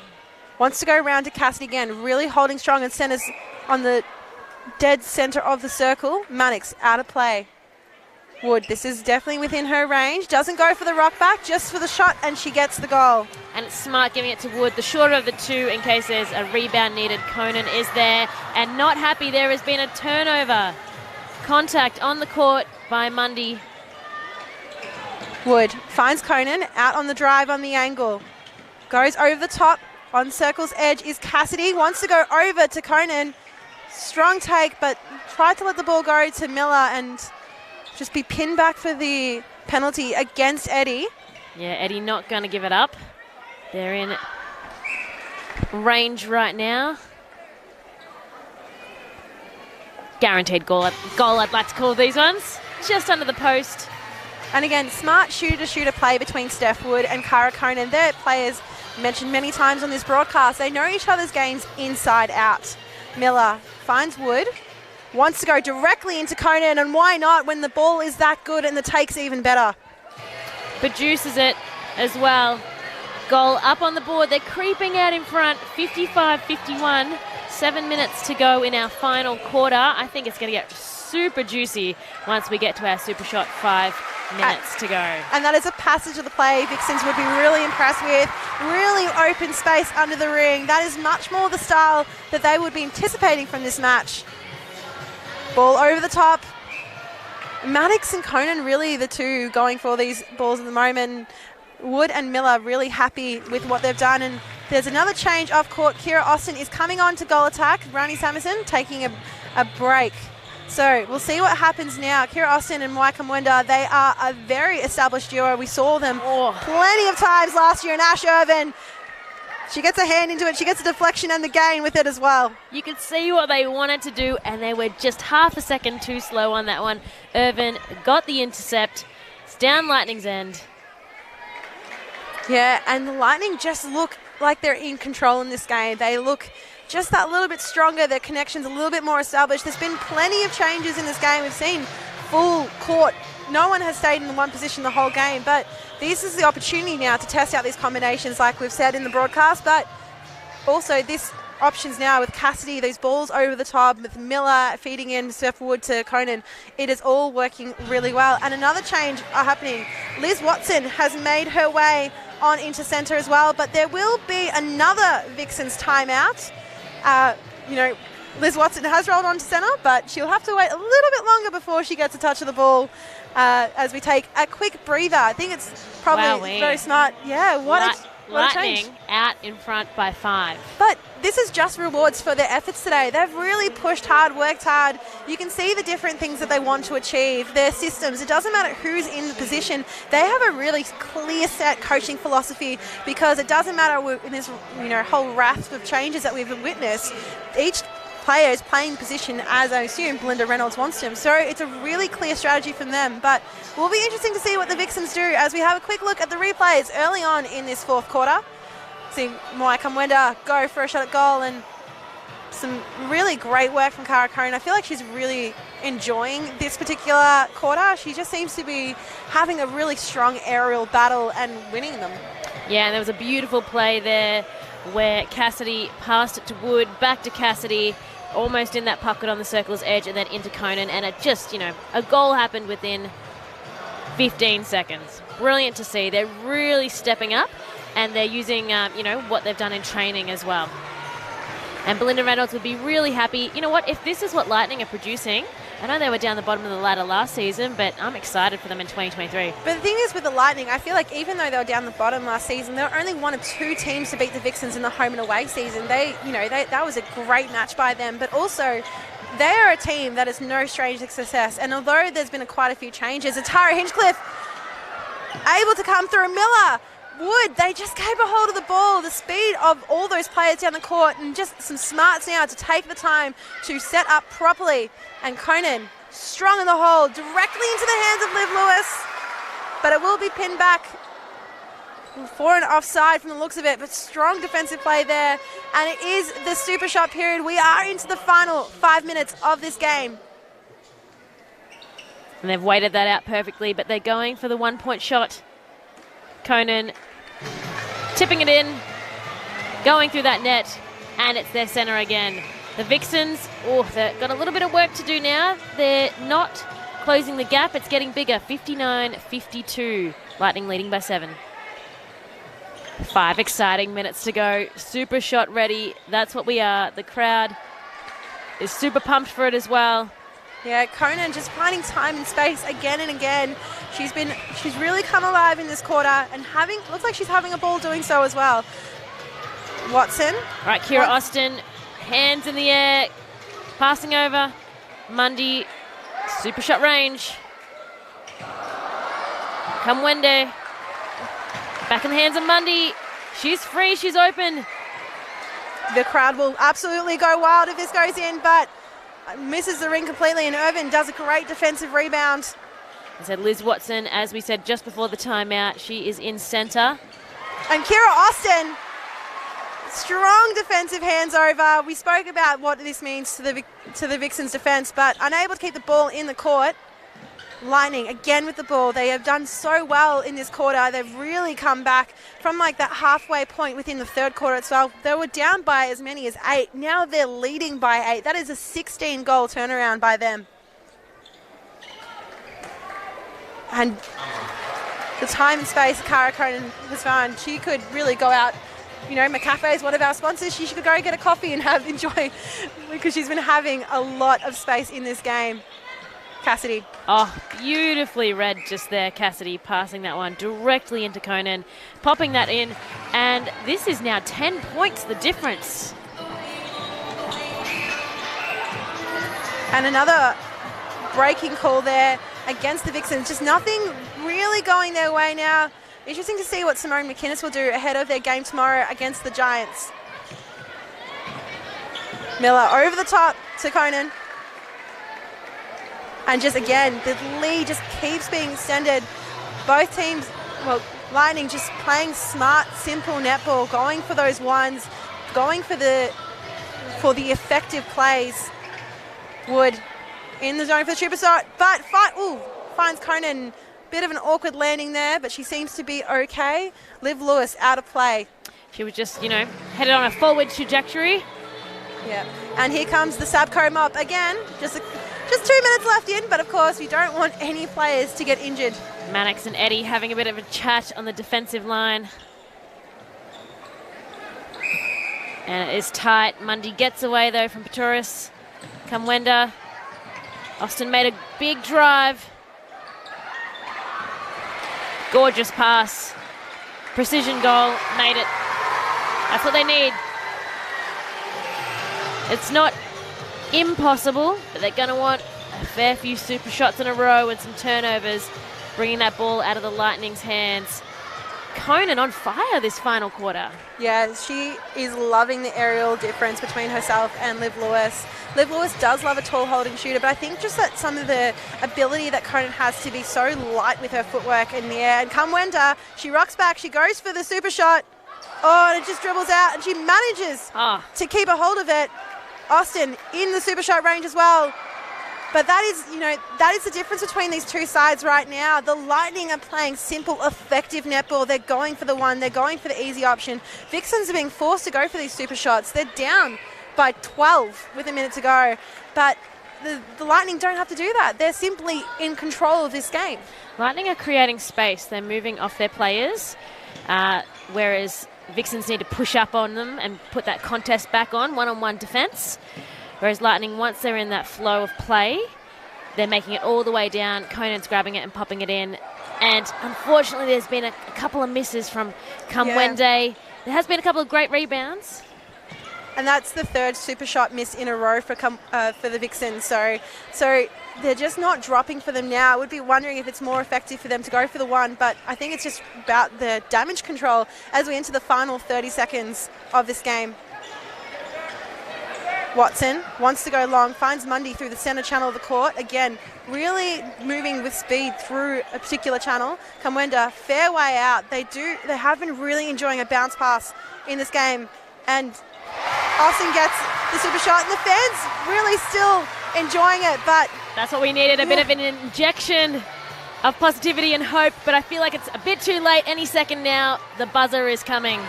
Speaker 2: Wants to go around to Cassidy again. Really holding strong and centers on the dead center of the circle. Mannix out of play. Wood, this is definitely within her range. Doesn't go for the rock back, just for the shot, and she gets the goal.
Speaker 1: And it's smart giving it to Wood, the shorter of the two, in case there's a rebound needed. Conan is there and not happy. There has been a turnover. Contact on the court by Mundy.
Speaker 2: Wood finds Conan out on the drive on the angle. Goes over the top. On circle's edge is Cassidy. Wants to go over to Conan. Strong take, but tried to let the ball go to Miller and just be pinned back for the penalty against Eddy.
Speaker 1: Yeah, Eddy not going to give it up. They're in range right now. Guaranteed goal, I'd like to call these ones. Just under the post.
Speaker 2: And again, smart shooter-to-shooter play between Steph Wood and Cara Conan. They're players mentioned many times on this broadcast. They know each other's games inside out. Miller finds Wood. Wants to go directly into Conan, and why not when the ball is that good and the take's even better.
Speaker 1: Produces it as well. Goal up on the board. They're creeping out in front. 55-51. 7 minutes to go in our final quarter. I think it's going to get super juicy once we get to our super shot. 5 minutes to go.
Speaker 2: And that is a passage of the play Vixens would be really impressed with. Really open space under the ring. That is much more the style that they would be anticipating from this match. Ball over the top. Maddox and Conan really the two going for these balls at the moment. Wood and Miller really happy with what they've done. And there's another change off court. Kira Austin is coming on to goal attack. Rani Samuelson taking a break. So we'll see what happens now. Kira Austin and Waika Mwenda, they are a very established duo. We saw them plenty of times last year. And Ash Irvin, she gets a hand into it. She gets a deflection and the gain with it as well.
Speaker 1: You could see what they wanted to do, and they were just half a second too slow on that one. Irvin got the intercept. It's down Lightning's end.
Speaker 2: Yeah, and the Lightning just look like they're in control in this game. They look just that little bit stronger. Their connection's a little bit more established. There's been plenty of changes in this game. We've seen full court. No one has stayed in one position the whole game, but this is the opportunity now to test out these combinations like we've said in the broadcast, but also this options now with Cassidy, those balls over the top, with Miller feeding in Steph Wood to Conan. It is all working really well. And another change are happening. Liz Watson has made her way on into centre as well, but there will be another Vixens timeout. Liz Watson has rolled on to centre, but she'll have to wait a little bit longer before she gets a touch of the ball as we take a quick breather. I think it's probably very smart. Yeah, what a change.
Speaker 1: Lightning out in front by 5.
Speaker 2: But this is just rewards for their efforts today. They've really pushed hard, worked hard. You can see the different things that they want to achieve, their systems. It doesn't matter who's in the position. They have a really clear set coaching philosophy because it doesn't matter in this whole raft of changes that we've witnessed. Each player is playing position as I assume Belinda Reynolds wants them. So it's a really clear strategy from them. But it will be interesting to see what the Vixens do as we have a quick look at the replays early on in this fourth quarter. See Moai Kamwenda go for a shot at goal and some really great work from Cara Conan. I feel like she's really enjoying this particular quarter. She just seems to be having a really strong aerial battle and winning them.
Speaker 1: Yeah, and there was a beautiful play there where Cassidy passed it to Wood, back to Cassidy, almost in that pocket on the circle's edge, and then into Conan, and it just, a goal happened within 15 seconds. Brilliant to see. They're really stepping up, and they're using, what they've done in training as well. And Belinda Reynolds would be really happy. You know what? If this is what Lightning are producing, I know they were down the bottom of the ladder last season, but I'm excited for them in 2023.
Speaker 2: But the thing is with the Lightning, I feel like even though they were down the bottom last season, there were only 1 or 2 teams to beat the Vixens in the home and away season. That was a great match by them, but also they are a team that is no stranger to success. And although there's been quite a few changes, Atara Hinchcliffe able to come through. Miller, Wood, they just gave a hold of the ball. The speed of all those players down the court and just some smarts now to take the time to set up properly. And Conan, strong in the hole, directly into the hands of Liv Lewis. But it will be pinned back for an offside from the looks of it. But strong defensive play there. And it is the super shot period. We are into the final 5 minutes of this game.
Speaker 1: And they've weighted that out perfectly, but they're going for the 1-point shot. Conan tipping it in, going through that net, and it's their centre again. The Vixens, they've got a little bit of work to do now. They're not closing the gap. It's getting bigger, 59-52. Lightning leading by 7. 5 exciting minutes to go. Super shot ready. That's what we are. The crowd is super pumped for it as well.
Speaker 2: Yeah, Conan just finding time and space again and again. She's really come alive in this quarter and looks like she's having a ball doing so as well. Watson.
Speaker 1: All right, Kira Austin, hands in the air, passing over. Mundy, super shot range. Kamwende, back in the hands of Mundy. She's free, she's open.
Speaker 2: The crowd will absolutely go wild if this goes in, but misses the ring completely, and Irvin does a great defensive rebound.
Speaker 1: I said Liz Watson, as we said just before the timeout, she is in centre.
Speaker 2: And Kira Austin, strong defensive hands over. We spoke about what this means to the Vixens defence, but unable to keep the ball in the court. Lightning again with the ball. They have done so well in this quarter. They've really come back from that halfway point within the third quarter itself. They were down by as many as 8. Now they're leading by 8. That is a 16-goal turnaround by them. And the time and space Cara Conan has found, she could really go out. McCafe is one of our sponsors. She should go get a coffee and enjoy because she's been having a lot of space in this game. Cassidy.
Speaker 1: Oh, beautifully read just there, Cassidy, passing that one directly into Conan, popping that in, and this is now 10 points, the difference.
Speaker 2: And another breaking call there against the Vixens. Just nothing really going their way now. Interesting to see what Simone McInnes will do ahead of their game tomorrow against the Giants. Miller over the top to Conan. And just again, the lead just keeps being extended. Both teams, Lightning just playing smart, simple netball, going for those ones, going for the effective plays. Wood in the zone for the super shot, but finds Conan. Bit of an awkward landing there, but she seems to be okay. Liv Lewis out of play.
Speaker 1: She was just, headed on a forward trajectory.
Speaker 2: Yeah, and here comes the Sabco mop again. Just 2 minutes left in, but of course we don't want any players to get injured.
Speaker 1: Mannix and Eddie having a bit of a chat on the defensive line. And it is tight. Mundy gets away though from Pretorius. Kamwenda. Austin made a big drive. Gorgeous pass. Precision goal. Made it. That's what they need. It's not impossible, but they're going to want a fair few super shots in a row and some turnovers, bringing that ball out of the Lightning's hands. Conan on fire this final quarter.
Speaker 2: Yeah, she is loving the aerial difference between herself and Liv Lewis. Liv Lewis does love a tall holding shooter, but I think just that some of the ability that Conan has to be so light with her footwork in the air. And Kamwenda, she rocks back, she goes for the super shot. Oh, and it just dribbles out, and she manages to keep a hold of it. Austin in the super shot range as well. But that is the difference between these two sides right now. The Lightning are playing simple, effective netball. They're going for the one. They're going for the easy option. Vixens are being forced to go for these super shots. They're down by 12 with a minute to go. But the Lightning don't have to do that. They're simply in control of this game.
Speaker 1: Lightning are creating space. They're moving off their players, whereas Vixens need to push up on them and put that contest back on, one-on-one defence. Whereas Lightning, once they're in that flow of play, they're making it all the way down. Conan's grabbing it and popping it in. And unfortunately, there's been a couple of misses from Kamwende. Yeah. There has been a couple of great rebounds.
Speaker 2: And that's the third super shot miss in a row for the Vixens. So they're just not dropping for them now. I would be wondering if it's more effective for them to go for the one, but I think it's just about the damage control as we enter the final 30 seconds of this game. Watson wants to go long, finds Mundy through the centre channel of the court. Again, really moving with speed through a particular channel. Kamwenda, fair way out. They have been really enjoying a bounce pass in this game. And Austin gets the super shot, and the fans really still enjoying it. But
Speaker 1: that's what we needed, a bit of an injection of positivity and hope. But I feel like it's a bit too late. Any second now, the buzzer is coming.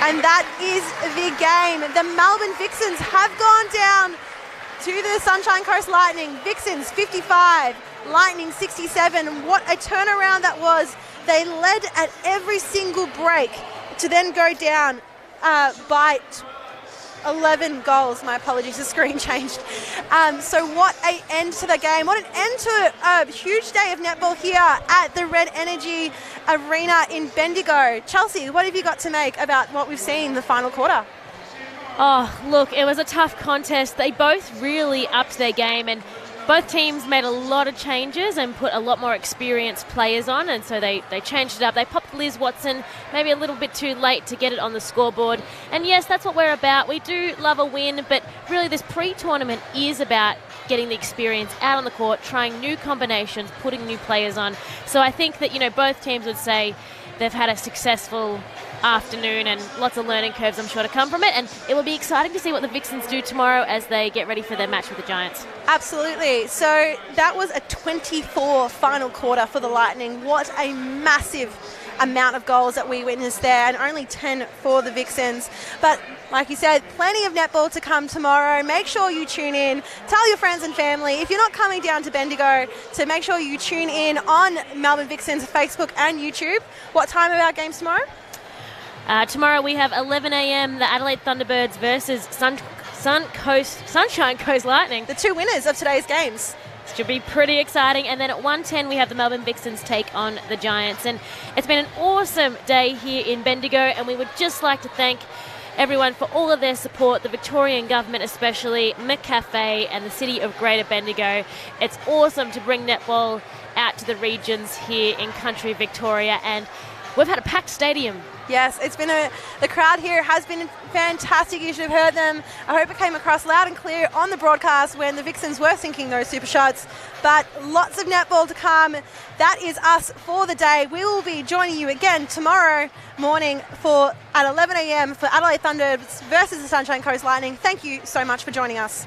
Speaker 2: And that is the game. The Melbourne Vixens have gone down to the Sunshine Coast Lightning. Vixens 55, Lightning 67. What a turnaround that was. They led at every single break to then go down by 11 goals. My apologies, the screen changed. So what an end to the game. What an end to a huge day of netball here at the Red Energy Arena in Bendigo. Chelsea, what have you got to make about what we've seen in the final quarter?
Speaker 1: Oh, look, it was a tough contest. They both really upped their game, and both teams made a lot of changes and put a lot more experienced players on, and so they changed it up. They popped Liz Watson maybe a little bit too late to get it on the scoreboard. And yes, that's what we're about. We do love a win, but really this pre-tournament is about getting the experience out on the court, trying new combinations, putting new players on. So I think that, both teams would say they've had a successful afternoon and lots of learning curves, I'm sure, to come from it. And it will be exciting to see what the Vixens do tomorrow as they get ready for their match with the Giants.
Speaker 2: Absolutely. So that was a 24 final quarter for the Lightning. What a massive amount of goals that we witnessed there, and only 10 for the Vixens. But like you said, plenty of netball to come tomorrow. Make sure you tune in. Tell your friends and family. If you're not coming down to Bendigo, to make sure you tune in on Melbourne Vixens Facebook and YouTube. What time are our games tomorrow?
Speaker 1: Tomorrow we have 11 a.m. the Adelaide Thunderbirds versus Sunshine Coast Lightning.
Speaker 2: The two winners of today's games.
Speaker 1: Should be pretty exciting. And then at 1:10 we have the Melbourne Vixens take on the Giants. And it's been an awesome day here in Bendigo, and we would just like to thank everyone for all of their support, the Victorian government especially, McCafe and the City of Greater Bendigo. It's awesome to bring netball out to the regions here in country Victoria, and we've had a packed stadium.
Speaker 2: Yes, it's been the crowd here has been fantastic. You should have heard them. I hope it came across loud and clear on the broadcast when the Vixens were sinking those super shots. But lots of netball to come. That is us for the day. We will be joining you again tomorrow morning at 11 a.m. for Adelaide Thunderbirds versus the Sunshine Coast Lightning. Thank you so much for joining us.